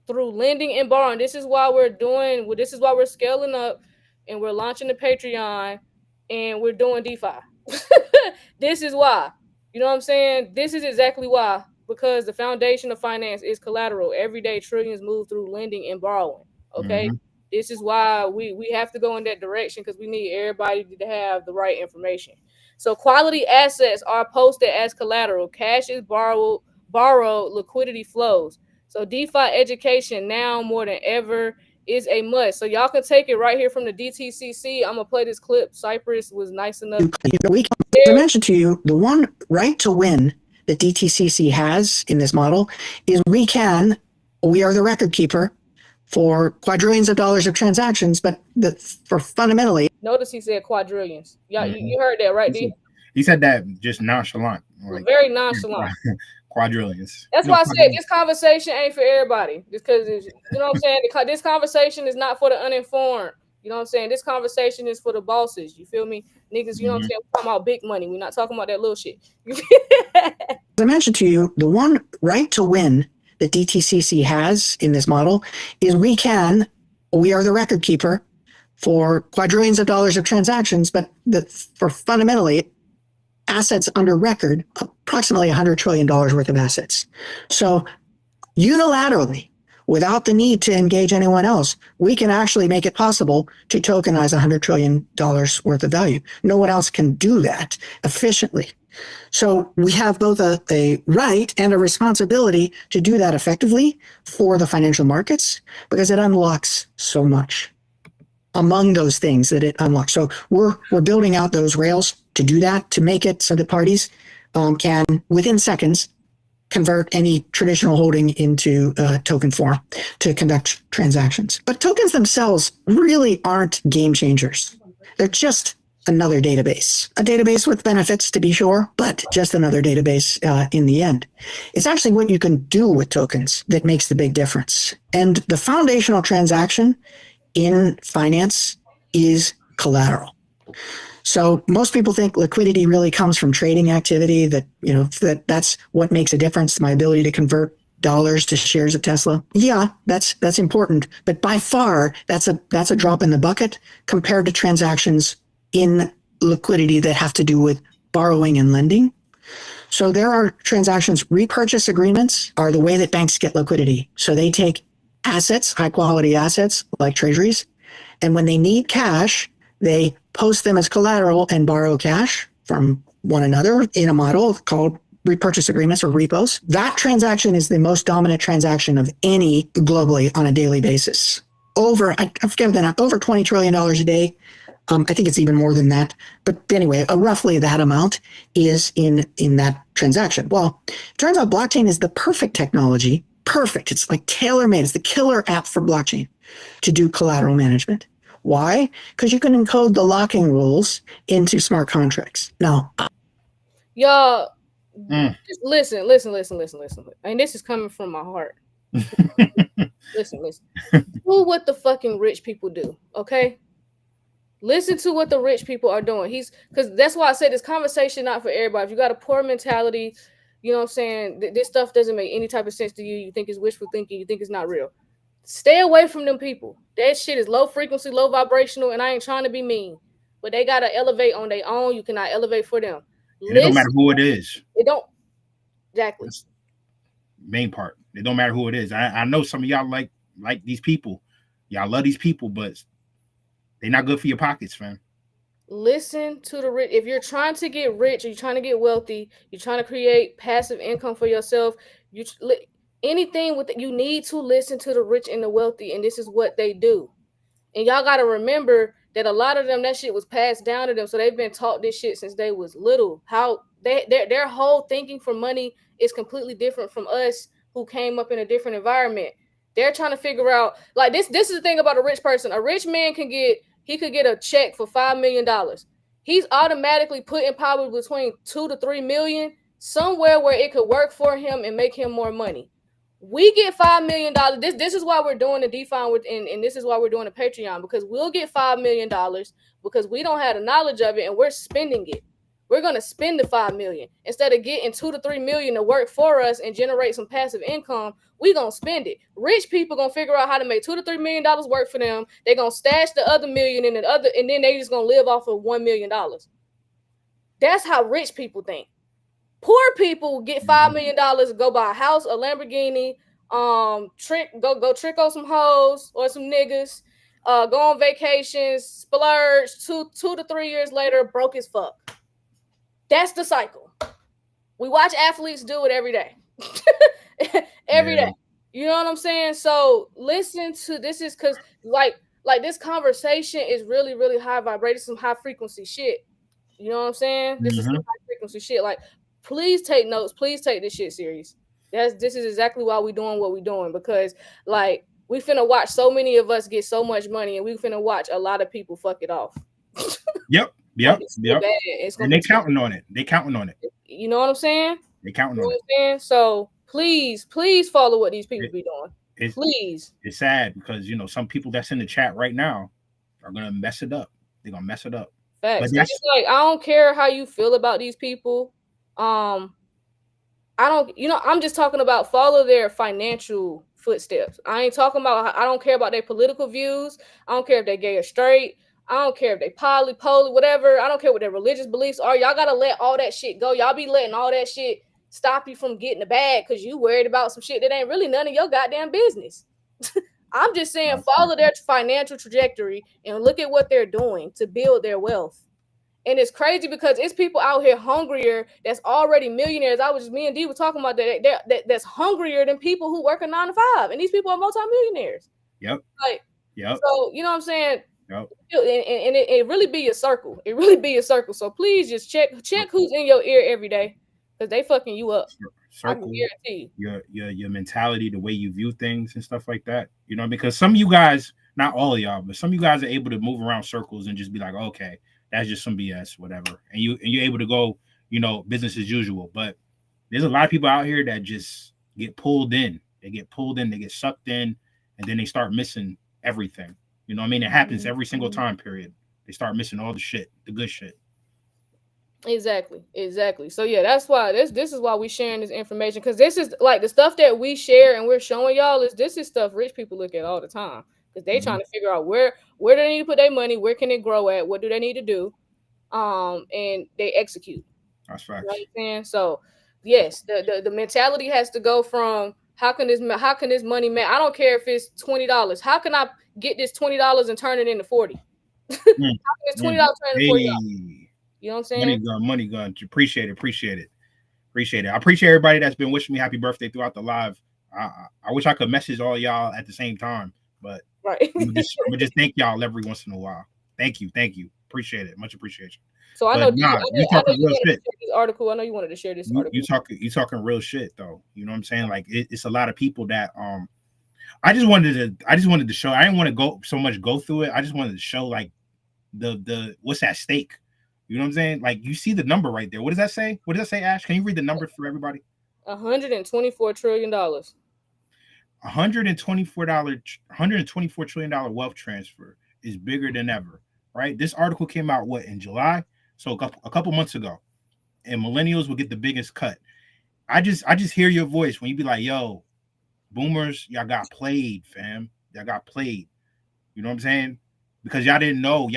This is why we're scaling up, and we're launching the Patreon, and we're doing DeFi. This is why. You know what I'm saying? This is exactly why. Because the foundation of finance is collateral. Every day, trillions move through lending and borrowing. Okay? This is why we have to go in that direction, because we need everybody to have the right information. So quality assets are posted as collateral. Cash is borrowed, liquidity flows. So DeFi education now more than ever is a must. So y'all can take it right here from the DTCC. I'm going to play this clip. Cypress was nice enough.
I mentioned to you, the one right to win that DTCC has in this model is we are the record keeper for quadrillions of dollars of transactions, but for fundamentally.
Notice he said quadrillions. Y'all, you heard that, right, D?
He said that just nonchalant.
Like, very nonchalant.
Quadrillions.
That's why I said this conversation ain't for everybody. Just because, you know what I'm saying? This conversation is not for the uninformed. You know what I'm saying? This conversation is for the bosses. You feel me? Niggas, you know what I'm saying? We're talking about big money. We're not talking about that little shit.
As I mentioned to you, the one right to win that DTCC has in this model is we are the record keeper for quadrillions of dollars of transactions, but for fundamentally assets under record, approximately $100 trillion worth of assets. So unilaterally, without the need to engage anyone else, we can actually make it possible to tokenize $100 trillion worth of value. No one else can do that efficiently. So we have both a right and a responsibility to do that effectively for the financial markets, because it unlocks so much among those things that it unlocks. So we're building out those rails to do that, to make it so that parties can, within seconds, convert any traditional holding into token form to conduct transactions. But tokens themselves really aren't game changers. They're just another database, a database with benefits to be sure, but just another database in the end. It's actually what you can do with tokens that makes the big difference. And the foundational transaction in finance is collateral. So most people think liquidity really comes from trading activity, that's what makes a difference, my ability to convert dollars to shares of Tesla. Yeah, that's important. But by far, that's a drop in the bucket compared to transactions in liquidity that have to do with borrowing and lending. So there are transactions. Repurchase agreements are the way that banks get liquidity. So they take assets, high quality assets like treasuries, and when they need cash, they post them as collateral and borrow cash from one another in a model called repurchase agreements or repos. That transaction is the most dominant transaction of any globally on a daily basis. Over $20 trillion a day. I think it's even more than that. But anyway, roughly that amount is in that transaction. Well, it turns out blockchain is the perfect technology. Perfect. It's like tailor-made. It's the killer app for blockchain to do collateral management. Why? Because you can encode the locking rules into smart contracts. Now,
y'all, listen. And this is coming from my heart. Listen. Do what the fucking rich people do, okay? Listen to what the rich people are doing. Because that's why I said this conversation not for everybody. If you got a poor mentality, you know what I'm saying, this stuff doesn't make any type of sense to you. You think it's wishful thinking. You think it's not real. Stay away from them people. That shit is low frequency, low vibrational, and I ain't trying to be mean, but they got to elevate on their own. You cannot elevate for them.
It don't matter who it is.
It don't. Exactly.
That's main part. It don't matter who it is. I know some of y'all like these people. Y'all love these people, but they're not good for your pockets, fam.
Listen to the rich. If you're trying to get rich, or you're trying to get wealthy, you're trying to create passive income for yourself, anything with it, you need to listen to the rich and the wealthy, and this is what they do. And y'all got to remember that a lot of them, that shit was passed down to them, so they've been taught this shit since they was little. How their whole thinking for money is completely different from us who came up in a different environment. They're trying to figure out, like, this is the thing about a rich person. A rich man could get a check for $5 million. He's automatically putting probably between 2 to 3 million somewhere where it could work for him and make him more money. We get $5 million. This is why we're doing the DeFi and this is why we're doing the Patreon, because we'll get $5 million because we don't have the knowledge of it and we're spending it. We're going to spend the $5 million instead of getting 2 to 3 million to work for us and generate some passive income. We're going to spend it. Rich people going to figure out how to make $2 to $3 million work for them. They're going to stash the other million and then they just going to live off of $1 million. That's how rich people think. Poor people get $5 million to go buy a house, a Lamborghini, go trick on some hoes or some niggas, go on vacations, splurge, 2 to 3 years later, broke as fuck. That's the cycle. We watch athletes do it every day. Every day. You know what I'm saying? So listen to this, is because like this conversation is really, really high vibrating, some high frequency shit. You know what I'm saying? This is some high frequency shit. Like, please take notes. Please take this shit serious. This is exactly why we're doing what we're doing, because like we finna watch so many of us get so much money, and we finna watch a lot of people fuck it off.
Yep. And they counting on it.
You know what I'm saying?
They counting on it.
So please follow what these people be doing. Please.
It's sad because some people that's in the chat right now are gonna mess it up. They're gonna mess it up.
Facts. It's like, I don't care how you feel about these people. I'm just talking about follow their financial footsteps. I ain't talking about, I don't care about their political views. I don't care if they gay or straight. I don't care if they poly, whatever. I don't care what their religious beliefs are. Y'all gotta let all that shit go. Y'all be letting all that shit stop you from getting the bag because you worried about some shit that ain't really none of your goddamn business. I'm just saying follow their financial trajectory and look at what they're doing to build their wealth. And it's crazy because it's people out here hungrier that's already millionaires. Me and D were talking about that's hungrier than people who work a 9 to 5. And these people are multimillionaires.
Yep.
Like,
yep.
So, you know what I'm saying?
Yep.
And it really be your circle. It really be your circle. So please just check who's in your ear every day because they fucking you up.
Circle,
I can guarantee
your mentality, the way you view things and stuff like that. You know, because some of you guys, not all of y'all, but some of you guys are able to move around circles and just be like, okay, that's just some BS, whatever. And you're able to go, you know, business as usual. But there's a lot of people out here that just get pulled in. They get pulled in, they get sucked in, and then they start missing everything. You know what I mean? It happens every single time period. They start missing all the shit, the good shit.
Exactly. So yeah, that's why this is why we sharing this information, because this is like the stuff that we share and we're showing y'all this is stuff rich people look at all the time because they trying to figure out where do they need to put their money, where can it grow at, what do they need to do, and they execute.
That's facts.
You know what I'm saying? So yes, the mentality has to go from how can this money man? I don't care if it's $20. How can I get this $20 and turn it into 40? How can this $20 turn into $40? You know what I'm saying?
Money gun. Appreciate it. I appreciate everybody that's been wishing me happy birthday throughout the live. I wish I could message all y'all at the same time, but
right.
I'm gonna just thank y'all every once in a while. Thank you. Appreciate it. Much appreciation.
So I know you
talking real shit.
This article. I know you wanted to share this article.
You talking real shit though. You know what I'm saying? Like it's a lot of people that I just wanted to show. I didn't want to go through it. I just wanted to show like the what's at stake. You know what I'm saying? Like you see the number right there. What does that say? What does that say, Ash? Can you read the number for everybody?
$124 trillion.
$124 trillion wealth transfer is bigger than ever, right? This article came out in July, so a couple months ago, and millennials will get the biggest cut. I just hear your voice when you be like, "Yo, boomers, y'all got played, fam. Y'all got played." You know what I'm saying? Because y'all didn't know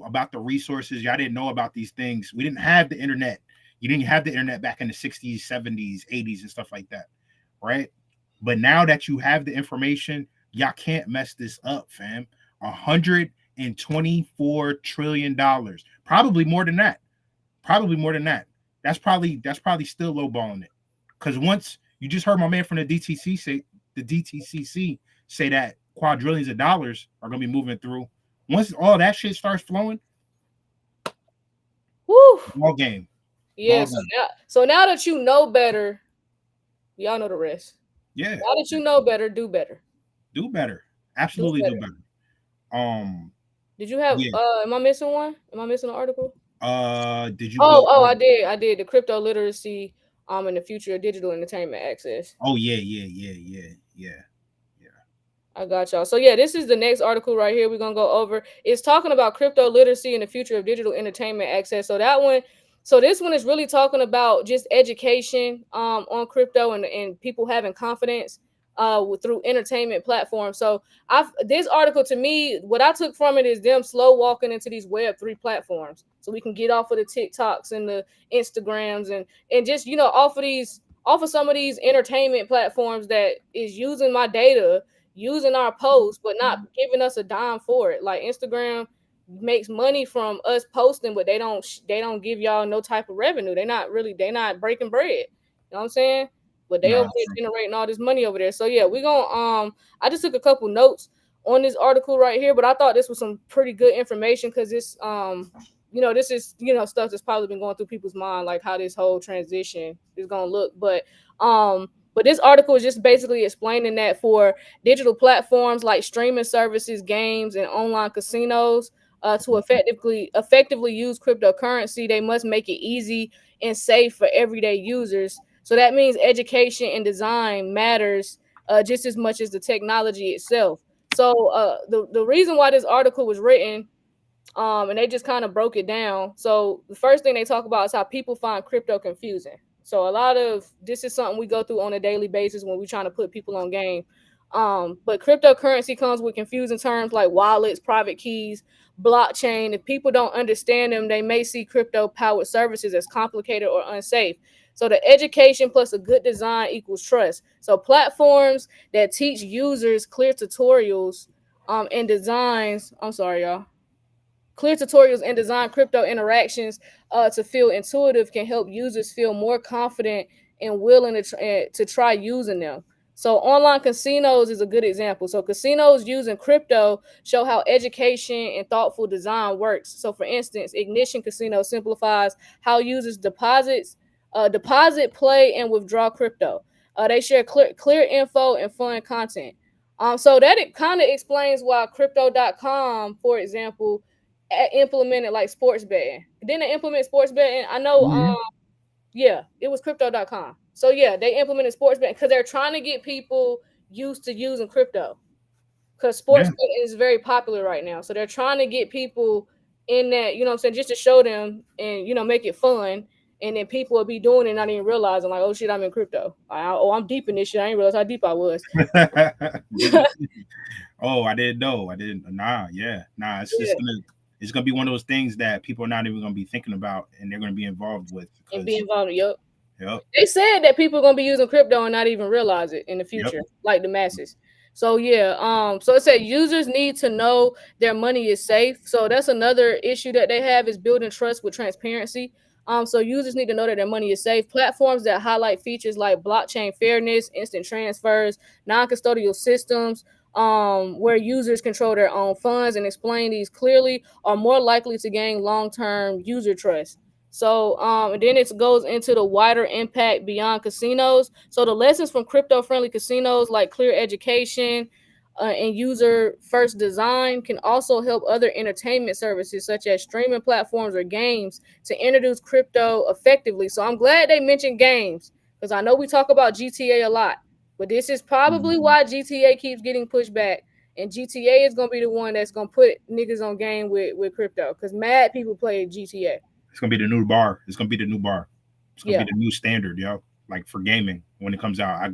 about the resources. Y'all didn't know about these things. We didn't have the internet. You didn't have the internet back in the 60s, 70s, 80s, and stuff like that, right? But now that you have the information, y'all can't mess this up, fam. $124 trillion. Probably more than that. That's probably still lowballing it. Because once you just heard my man from the DTCC say that quadrillions of dollars are going to be moving through. Once all that shit starts flowing,
woo,
all game.
Yeah. So now that you know better, y'all know the rest.
Yeah.
Now that you know better, do better.
Do better. Absolutely do better.
Did you have? Am I missing one? Am I missing an article?
Did you?
I did. The crypto literacy. In the future of digital entertainment access.
Oh yeah.
I got y'all. So yeah, this is the next article right here we're gonna go over. It's talking about crypto literacy and the future of digital entertainment access. So this one is really talking about just education on crypto and people having confidence through entertainment platforms. So this article, to me, what I took from it is them slow walking into these Web3 platforms so we can get off of the TikToks and the Instagrams and just, off of some of these entertainment platforms that is using my data, using our posts, but not giving us a dime for it. Like Instagram makes money from us posting, but they don't give y'all no type of revenue. They're not breaking bread. You know what I'm saying? But they over there generating all this money over there. So yeah, we're gonna I just took a couple notes on this article right here, but I thought this was some pretty good information because this this is stuff that's probably been going through people's mind, like how this whole transition is gonna look. But this article is just basically explaining that for digital platforms like streaming services, games, and online casinos to effectively use cryptocurrency, they must make it easy and safe for everyday users. So that means education and design matters just as much as the technology itself. So the reason why this article was written, and they just kind of broke it down. So the first thing they talk about is how people find crypto confusing. So a lot of this is something we go through on a daily basis when we're trying to put people on game. But cryptocurrency comes with confusing terms like wallets, private keys, blockchain. If people don't understand them, they may see crypto powered services as complicated or unsafe. So the education plus a good design equals trust. So platforms that teach users clear tutorials and designs. I'm sorry, y'all. Clear tutorials and design crypto interactions to feel intuitive can help users feel more confident and willing to try using them. So online casinos is a good example. So casinos using crypto show how education and thoughtful design works. So for instance, Ignition Casino simplifies how users deposit, play, and withdraw crypto. They share clear info and fun content. So that it kind of explains why crypto.com, for example, implemented like sports betting. Didn't they implement sports betting? I know yeah, it was crypto.com. So yeah, they implemented sports betting because they're trying to get people used to using crypto. Because sports betting is very popular right now. So they're trying to get people in that, you know what I'm saying, just to show them and make it fun. And then people will be doing it not even realizing, like, oh shit, I'm in crypto. I'm deep in this shit. I didn't realize how deep I was.
Oh, I didn't know. It's gonna be one of those things that people are not even gonna be thinking about, and they're gonna be involved with.
And be involved. Yep.
Yep.
They said that people are gonna be using crypto and not even realize it in the future, like the masses. So yeah, so it said users need to know their money is safe. So that's another issue that they have is building trust with transparency. So users need to know that their money is safe. Platforms that highlight features like blockchain fairness, instant transfers, non-custodial systems, where users control their own funds and explain these clearly are more likely to gain long-term user trust. So and then it goes into the wider impact beyond casinos. So the lessons from crypto-friendly casinos like clear education and user-first design can also help other entertainment services such as streaming platforms or games to introduce crypto effectively. So I'm glad they mentioned games because I know we talk about GTA a lot, but this is probably why GTA keeps getting pushed back. And GTA is gonna be the one that's gonna put niggas on game with crypto because mad people play GTA.
It's gonna be the new bar. It's gonna be the new bar. It's gonna be the new standard, yo. Like for gaming when it comes out,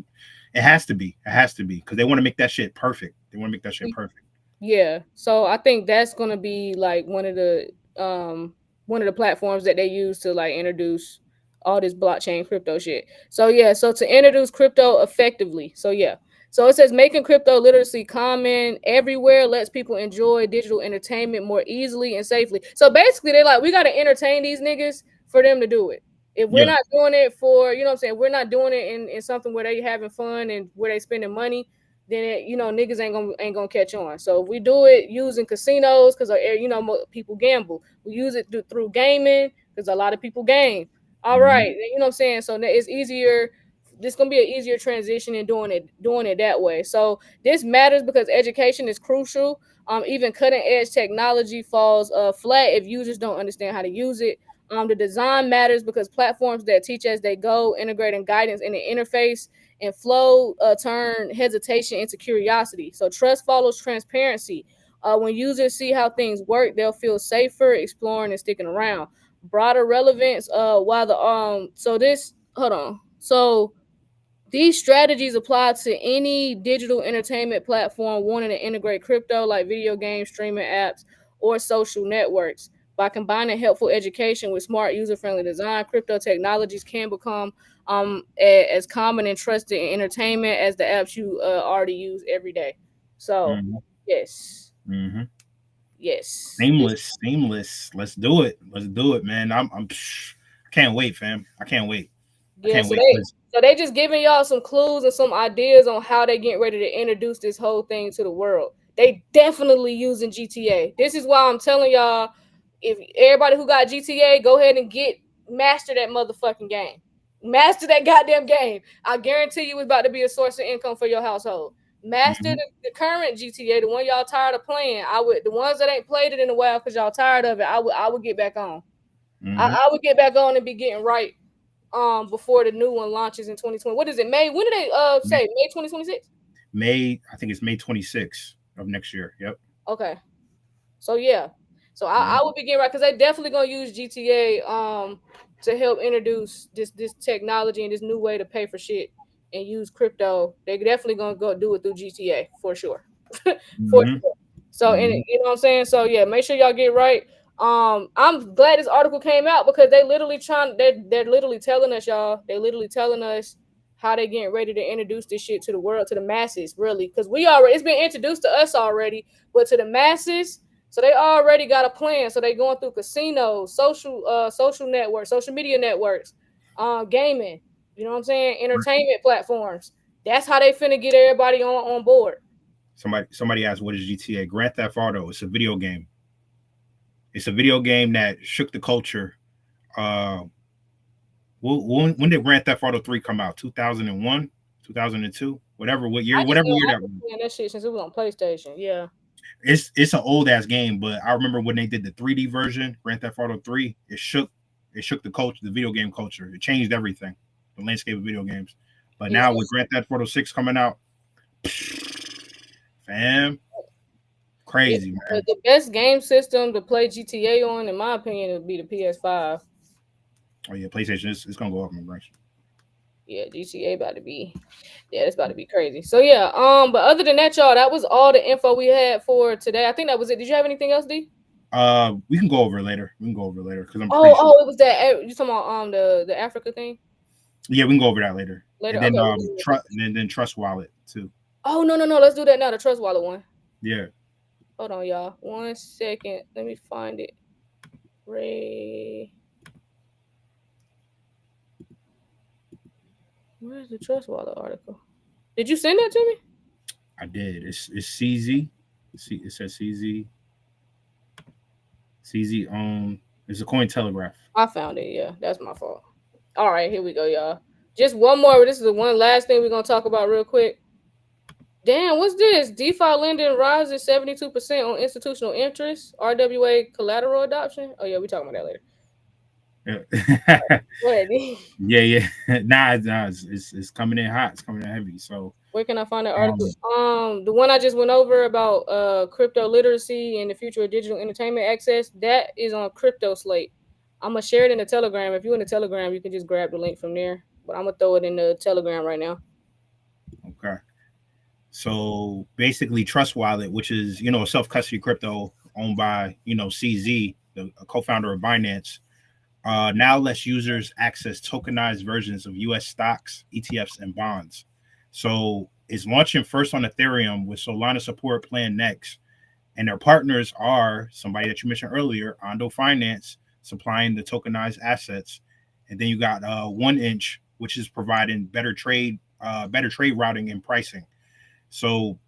it has to be. It has to be because they want to make that shit perfect. They want to make that shit perfect.
Yeah. So I think that's gonna be like one of the platforms that they use to like introduce all this blockchain crypto shit. So yeah. So to introduce crypto effectively. So yeah. So it says making crypto literacy common everywhere lets people enjoy digital entertainment more easily and safely. So basically, they're like, we got to entertain these niggas for them to do it. If we're not doing it for, you know what I'm saying, we're not doing it in something where they having fun and where they spending money, then niggas ain't gonna catch on. So if we do it using casinos because people gamble, we use it through gaming because a lot of people game. All right, you know what I'm saying. So it's easier. This gonna be an easier transition in doing it that way. So this matters because education is crucial. Even cutting edge technology falls flat if users don't understand how to use it. The design matters because platforms that teach as they go, integrating guidance in the interface and flow turn hesitation into curiosity. So trust follows transparency. When users see how things work, they'll feel safer exploring and sticking around. Broader relevance, So these strategies apply to any digital entertainment platform wanting to integrate crypto like video games, streaming apps, or social networks. By combining helpful education with smart user-friendly design, crypto technologies can become as common and trusted in entertainment as the apps you already use every day. So, yes. Yes.
Seamless. Let's do it, man. I can't wait, fam. I can't wait.
Yeah, so they just giving y'all some clues and some ideas on how they getting ready to introduce this whole thing to the world. They definitely using GTA. This is why I'm telling y'all, if everybody who got GTA, go ahead and master that motherfucking game. Master that goddamn game. I guarantee you it's about to be a source of income for your household. Master the current GTA, the one y'all tired of playing. The ones that ain't played it in a while because y'all tired of it, I would get back on. I would get back on and be getting right before the new one launches in 2020. What is it? May? When did they say? May 2026?
May, I think it's May 26th of next year. Yep.
Okay. So yeah. So I would be getting right because they definitely gonna use GTA to help introduce this technology and this new way to pay for shit and use crypto, they're definitely gonna go do it through GTA for sure. For sure. So, and you know what I'm saying? So yeah, make sure y'all get right. I'm glad this article came out because they're literally telling us, y'all. They're literally telling us how they getting ready to introduce this shit to the world, to the masses, really. Because it's been introduced to us already, but to the masses, so they already got a plan. So they going through casinos, social networks, social media networks, gaming, you know what I'm saying? Entertainment platforms. That's how they finna get everybody on board.
Somebody asked, what is GTA? Grand Theft Auto. It's a video game. It's a video game that shook the culture. When did Grand Theft Auto 3 come out? 2001, 2002, whatever year that was.
That shit since it was on PlayStation. Yeah.
It's an old ass game, but I remember when they did the 3D version, Grand Theft Auto 3, it shook the culture, the video game culture. It changed everything, the landscape of video games. But now with Grand Theft Auto 6 coming out, fam, crazy, man.
The best game system to play GTA on, in my opinion, would be the PS5.
Oh yeah, PlayStation it's gonna go up in price.
Yeah, GTA it's about to be crazy. So yeah, but other than that, y'all, that was all the info we had for today. I think that was it. Did you have anything else, D?
We can go over it later. Because I'm
pretty sure. It was that you talking about the Africa thing?
Yeah, we can go over that later. And then
okay.
then Trust Wallet too.
Oh no, let's do that now. The Trust Wallet one.
Yeah.
Hold on, y'all. 1 second. Let me find it. Where's the Trust Wallet article? Did you send that to me?
I did. It's CZ. It says CZ. CZ it's a Coin Telegraph.
I found it. Yeah, that's my fault. All right, here we go, y'all. Just one more. This is the one last thing we're gonna talk about real quick. Damn, what's this? DeFi lending rises 72% on institutional interest. RWA collateral adoption. Oh yeah, we talking about that later.
Yeah. Nah, it's coming in hot. It's coming in heavy. So
where can I find that article? The one I just went over about crypto literacy and the future of digital entertainment access, that is on Crypto Slate. I'm gonna share it in the Telegram. If you're in the Telegram, you can just grab the link from there. But I'm gonna throw it in the Telegram right now.
Okay. So basically, Trust Wallet, which is a self-custody crypto owned by CZ, the co-founder of Binance, now lets users access tokenized versions of U.S. stocks, ETFs, and bonds. So it's launching first on Ethereum with Solana support planned next, and their partners are somebody that you mentioned earlier, Ondo Finance, supplying the tokenized assets, and then you got 1inch, which is providing better trade routing and pricing. So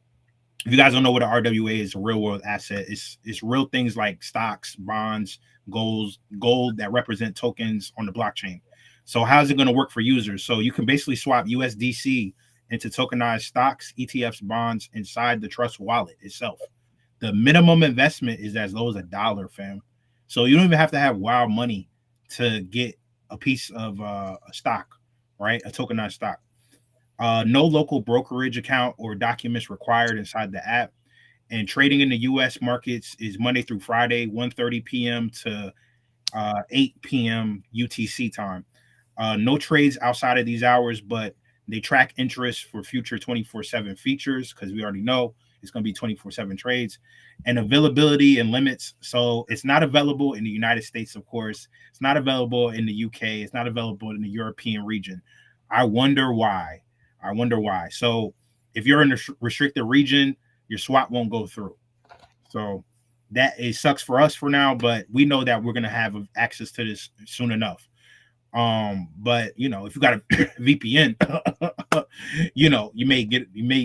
if you guys don't know what an RWA is, a real world asset, it's real things like stocks, bonds, gold that represent tokens on the blockchain. So how's it going to work for users? So you can basically swap USDC into tokenized stocks, ETFs, bonds inside the Trust Wallet itself. The minimum investment is as low as $1, fam. So you don't even have to have wild money to get a piece of a stock, right? A tokenized stock. No local brokerage account or documents required inside the app. And trading in the U.S. markets is Monday through Friday, 1:30 p.m. to 8 p.m. UTC time. No trades outside of these hours, but they track interest for future 24/7 features because we already know it's going to be 24/7 trades and availability and limits. So it's not available in the United States, of course. It's not available in the UK. It's not available in the European region. I wonder why. So if you're in a restricted region, your swap won't go through. So it sucks for us for now, but we know that we're going to have access to this soon enough. But if you got a VPN, you may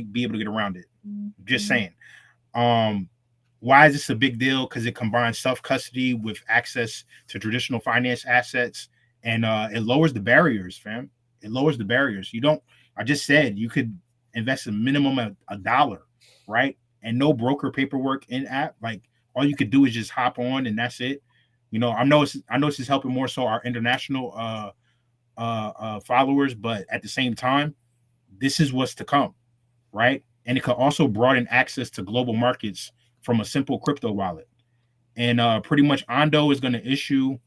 be able to get around it. Just saying. Why is this a big deal? Because it combines self-custody with access to traditional finance assets, and it lowers the barriers, fam. It lowers the barriers. I just said you could invest a minimum of $1, right? And no broker paperwork in app. Like all you could do is just hop on and that's it. I know this is helping more so our international followers, but at the same time, this is what's to come, right? And it could also broaden access to global markets from a simple crypto wallet. And pretty much Ondo is going to issue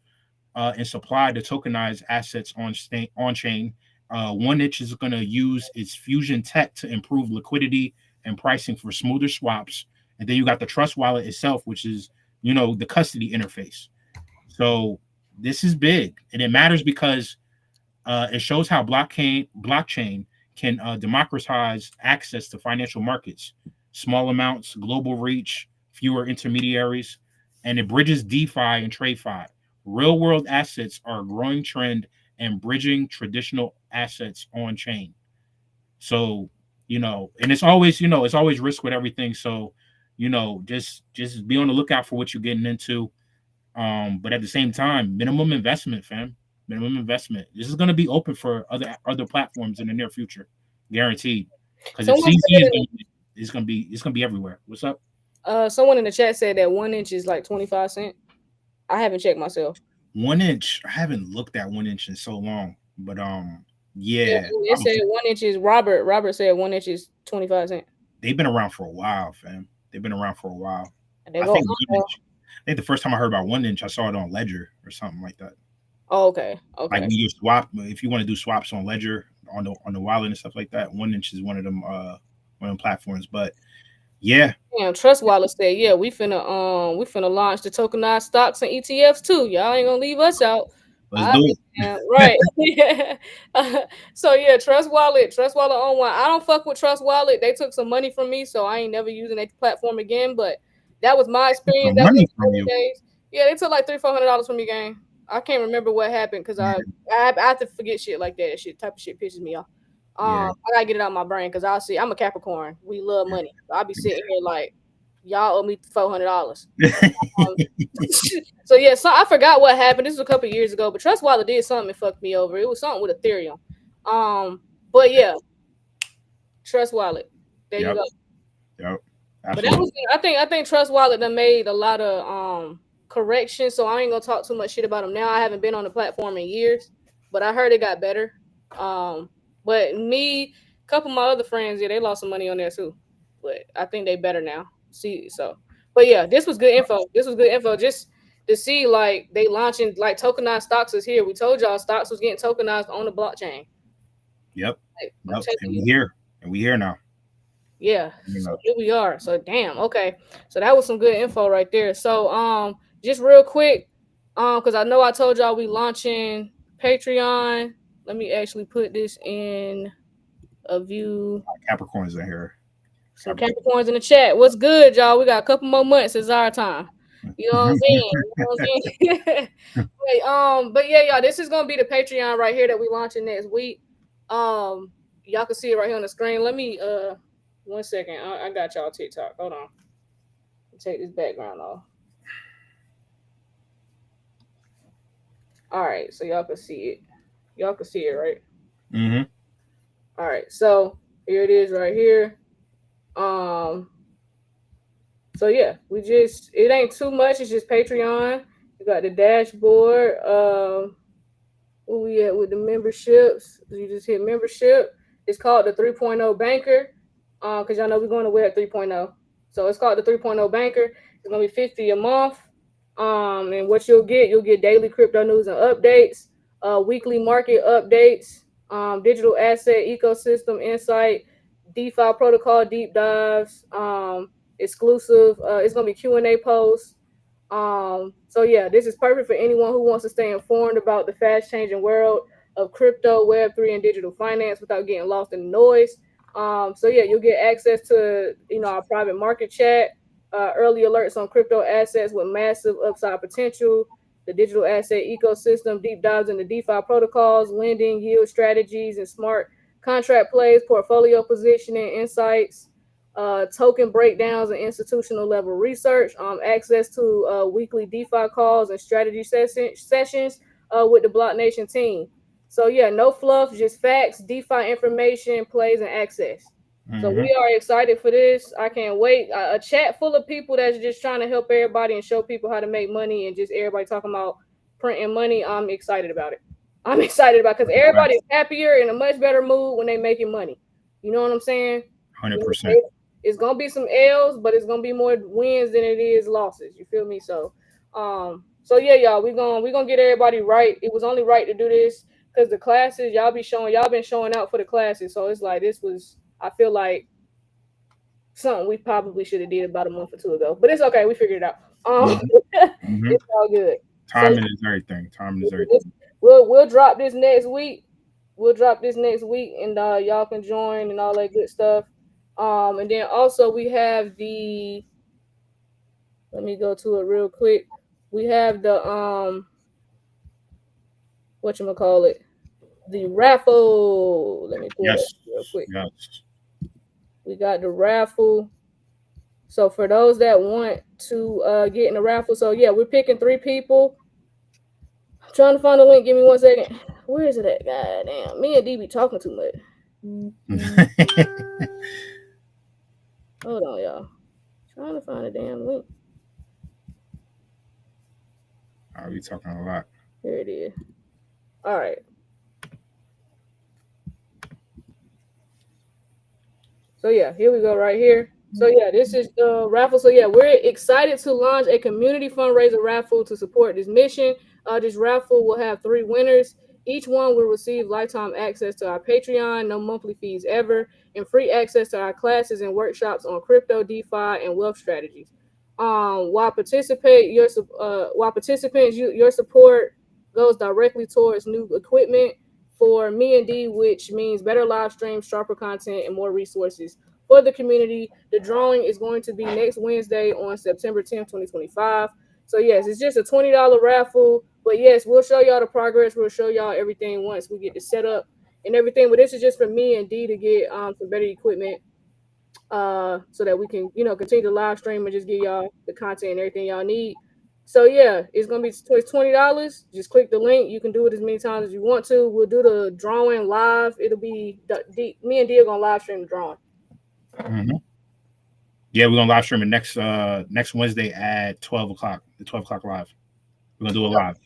and supply the tokenized assets on chain. 1inch is going to use its fusion tech to improve liquidity and pricing for smoother swaps. And then you got the Trust Wallet itself, which is, the custody interface. So this is big, and it matters because it shows how blockchain can democratize access to financial markets, small amounts, global reach, fewer intermediaries, and it bridges DeFi and TradeFi. Real world assets are a growing trend and bridging traditional assets on chain. So, and it's always, it's always risk with everything. So, just be on the lookout for what you're getting into. But at the same time, minimum investment, fam. Minimum investment. This is going to be open for other platforms in the near future, guaranteed. Because it's going to be everywhere. What's up?
Someone in the chat said that 1inch is like 25 cents. I haven't checked myself.
1inch. I haven't looked at 1inch in so long, but yeah.
It said 1inch is Robert. Robert said 1inch is 25 cents.
They've been around for a while, fam. They've been around for a while. I think the first time I heard about 1inch, I saw it on Ledger or something like that.
Oh, okay.
Like when you swap, if you want to do swaps on Ledger on the wallet and stuff like that, 1inch is one of them platforms. But yeah.
Trust Wallet said, yeah, we finna launch the tokenized stocks and ETFs too. Y'all ain't gonna leave us out.
Let's do it.
Right. So yeah, Trust Wallet on one. I don't fuck with Trust Wallet. They took some money from me, so I ain't never using that platform again. But that was my experience. That was from you. Days. Yeah, they took like $300-$400 from me, gang. I can't remember what happened because I have to forget shit like that. Type of shit pisses me off. I gotta get it out of my brain because I'm a Capricorn. We love money. So I'll be sitting here like, y'all owe me $400. So yeah, so I forgot what happened. This was a couple years ago, but Trust Wallet did something and fucked me over. It was something with Ethereum. But yeah, Trust Wallet. There you go.
Yep.
But that was, I think Trust Wallet done made a lot of corrections, so I ain't gonna talk too much shit about them now. I haven't been on the platform in years, but I heard it got better. But me, a couple of my other friends, yeah, they lost some money on there too. But I think they better now. But yeah, this was good info. Just to see like they launching like tokenized stocks is here. We told y'all stocks was getting tokenized on the blockchain.
Yep. And we here now.
Yeah. So here we are. So damn. Okay. So that was some good info right there. So just real quick, because I know I told y'all we launching Patreon. Let me actually put this in a view.
Capricorns in here.
Some Capricorns in the chat. What's good, y'all? We got a couple more months. It's our time. You know what I'm saying? But yeah, y'all, this is gonna be the Patreon right here that we launching next week. Y'all can see it right here on the screen. Let me 1 second. I got y'all TikTok. Hold on. Take this background off. All right, so y'all can see it. Y'all can see it, right?
Mm-hmm.
All right, so here it is right here. So yeah, it ain't too much. It's just Patreon. You got the dashboard. Where we at with the memberships? You just hit membership. It's called the 3.0 Banker. Because y'all know we're going to Web 3.0. So it's called the 3.0 Banker. It's gonna be $50 a month. And what you'll get daily crypto news and updates, weekly market updates, digital asset ecosystem insight, DeFi protocol deep dives, exclusive. It's gonna be Q&A posts. So yeah, this is perfect for anyone who wants to stay informed about the fast changing world of crypto, Web3, and digital finance without getting lost in the noise. So yeah, you'll get access to our private market chat, early alerts on crypto assets with massive upside potential, the digital asset ecosystem, deep dives into DeFi protocols, lending, yield strategies, and smart contract plays, portfolio positioning, insights, token breakdowns, and institutional level research, access to weekly DeFi calls and strategy sessions with the BlockNation team. So yeah, no fluff, just facts, DeFi information, plays, and access. Mm-hmm. So we are excited for this. I can't wait. A chat full of people that's just trying to help everybody and show people how to make money, and just everybody talking about printing money. I'm excited about it. Because everybody's happier in a much better mood when they're making money. You know what I'm saying?
100%.
It's gonna be some L's, but it's gonna be more wins than it is losses. You feel me? So So yeah, y'all, we gonna get everybody right. It was only right to do this because the classes y'all been showing out for the classes. So it's like I feel like something we probably should have did about a month or two ago. But it's okay, we figured it out.
Mhm.
It's all good.
Timing is everything. Timing is everything.
We'll drop this next week. And y'all can join and all that good stuff. And then also we have let me go to it real quick. We have the whatchamacallit, the raffle. Let me pull it up real quick.
Yes.
We got the raffle. So for those that want to get in the raffle, so yeah, we're picking 3 people. I'm trying to find the link. Give me 1 second. Where is it at? God damn. Me and D be talking too much. Hold on, y'all. Trying to find a damn link.
I'll be talking a lot.
Here it is. All right. So yeah, here we go right here. So yeah, this is the raffle. So yeah, we're excited to launch a community fundraiser raffle to support this mission. This raffle will have 3 winners. Each one will receive lifetime access to our Patreon, no monthly fees ever, and free access to our classes and workshops on crypto, DeFi, and wealth strategies. While participants, your support goes directly towards new equipment for me and D, which means better live streams, sharper content, and more resources for the community. The drawing is going to be next Wednesday on September 10th, 2025. So yes, it's just a $20 raffle, but yes, we'll show y'all the progress. We'll show y'all everything once we get the setup and everything. But this is just for me and D to get some better equipment, so that we can, continue to live stream and just give y'all the content and everything y'all need. So yeah, it's gonna be $20. Just click the link. You can do it as many times as you want to. We'll do the drawing live. It'll be me and D are gonna live stream the drawing.
Mm-hmm. Yeah, we're gonna live stream it next Wednesday at 12 o'clock. The 12 o'clock live. We're gonna do it live.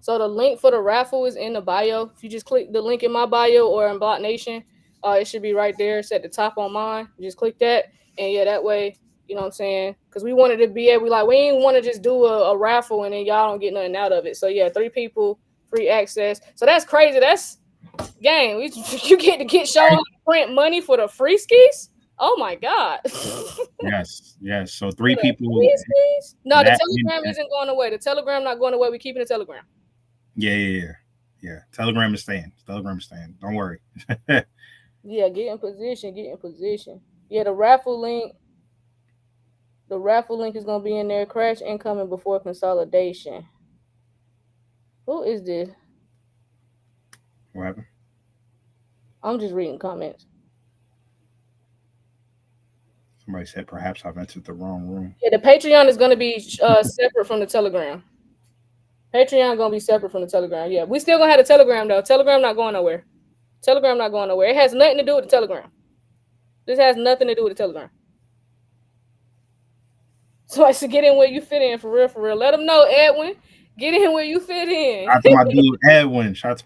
So the link for the raffle is in the bio. If you just click the link in my bio or in BlockNation, it should be right there. It's at the top on mine. Just click that, and yeah, that way, you know what I'm saying? Because we wanted to be able, we ain't want to just do a raffle and then y'all don't get nothing out of it. So yeah, 3 people, free access. So that's crazy. That's gang. You get shown how to print money for the free skis. Oh my god.
Yes. So 3 people.
No, the Telegram isn't going away. The Telegram not going away. We're keeping the Telegram.
Yeah. Telegram is staying. Don't worry.
Yeah, get in position. Yeah, the raffle link is gonna be in there. Crash incoming before consolidation. Who is this?
What happened?
I'm just reading comments.
Somebody said perhaps I've entered the wrong room.
Yeah, the Patreon is gonna be separate from the Telegram. Patreon gonna be separate from the Telegram. Yeah, we still gonna have the Telegram though. Telegram not going nowhere. It has nothing to do with the Telegram. This has nothing to do with the Telegram. So I should get in where you fit in, for real. Let them know, Edwin. Get in where you fit in.
Shout out to my dude Edwin. Shout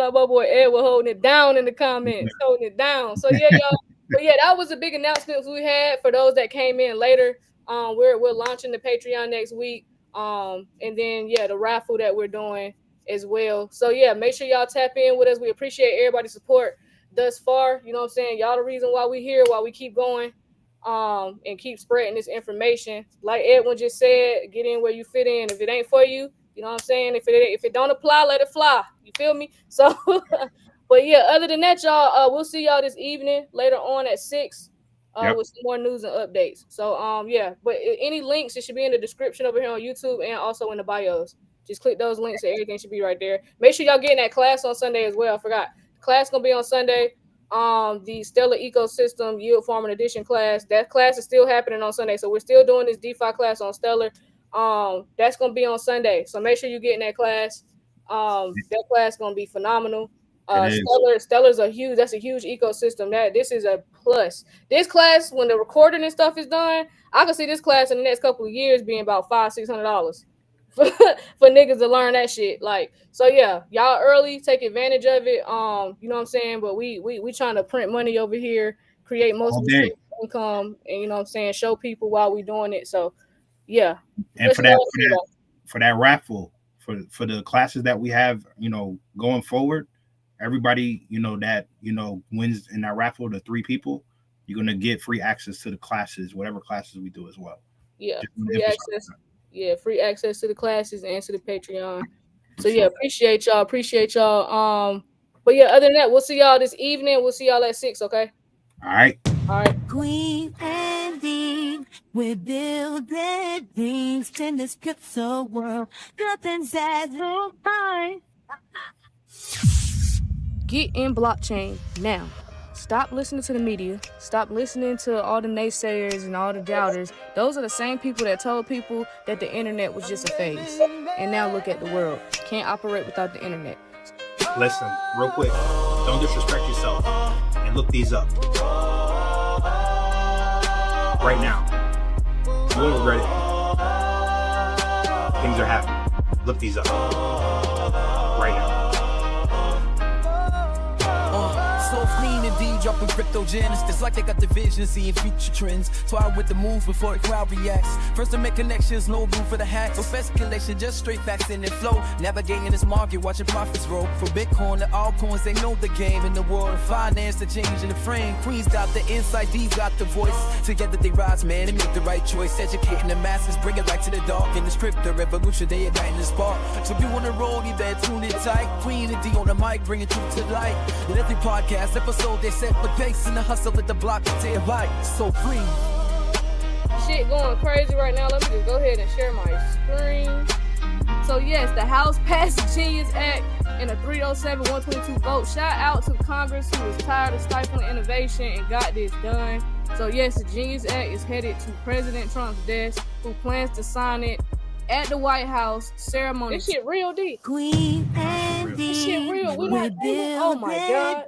out my boy Edwin holding it down in the comments. Holding it down. So yeah, y'all. But yeah, that was a big announcement we had for those that came in later. We're launching the Patreon next week. And then yeah, the raffle that we're doing as well. So yeah, make sure y'all tap in with us. We appreciate everybody's support thus far. You know what I'm saying? Y'all the reason why we here, why we keep going, and keep spreading this information. Like Edwin just said, get in where you fit in. If it ain't for you, you know what I'm saying? If it don't apply, let it fly. You feel me? So but yeah, other than that, y'all, we'll see y'all this evening later on at 6 with some more news and updates. So yeah, but any links, it should be in the description over here on YouTube and also in the bios. Just click those links and everything should be right there. Make sure y'all get in that class on Sunday as well. I forgot. Class gonna be on Sunday. The Stellar Ecosystem Yield Farming Edition class. That class is still happening on Sunday. So we're still doing this DeFi class on Stellar. That's gonna be on Sunday. So make sure you get in that class. That class gonna be phenomenal. Stellar's a huge ecosystem. This is a plus. This class, when the recording and stuff is done, I can see this class in the next couple of years being about $500-$600 for niggas to learn that shit. Like, so yeah, y'all early, take advantage of it. You know what I'm saying? But we trying to print money over here, create most of the income, and you know what I'm saying, show people while we doing it. So Yeah.
And for that raffle, for the classes that we have, going forward, everybody, that, wins in that raffle, the 3 people, you're going to get free access to the classes, whatever classes we do as well.
Yeah. Free access. Yeah. Free access to the classes and to the Patreon. So yeah, appreciate y'all. But yeah, other than that, we'll see y'all this evening. We'll see y'all at 6, okay?
All right.
Kween and Dean, we're building things in this crypto world. Nothing's as fine.
Get in blockchain now. Stop listening to the media. Stop listening to all the naysayers and all the doubters. Those are the same people that told people that the internet was just a phase. And now look at the world. Can't operate without the internet.
Listen, real quick, don't disrespect yourself and look these up. Right now. You won't regret it. Things are happening. Look these up. Right now.
So clean indeed, dropping crypto gems. It's like they got the vision, seeing future trends. So I with the move before the crowd reacts. First to make connections, no room for the hacks. No speculation, just straight facts in and flow. Navigating this market, watching profits roll. From Bitcoin to altcoins, they know the game. In the world of finance, the change in the frame. Queen's got the insight, D's got the voice. Together they rise, man, and make the right choice. Educating the masses, bring it light to the dark. In this crypto revolution, they igniting the spark. So if you wanna roll, you better tune in tight. Queen and D on the mic, bringing truth to light. In every podcast episode, they set the pace in the hustle at the block to their light. So free.
Shit going crazy right now. Let me just go ahead and share my screen. So yes, the House passed the Genius Act in a 307-122 vote. Shout out to Congress who was tired of stifling innovation and got this done. So yes, the Genius Act is headed to President Trump's desk, who plans to sign it at the White House ceremony. This shit real, D.
Kween and
This shit real. We not. Oh my God.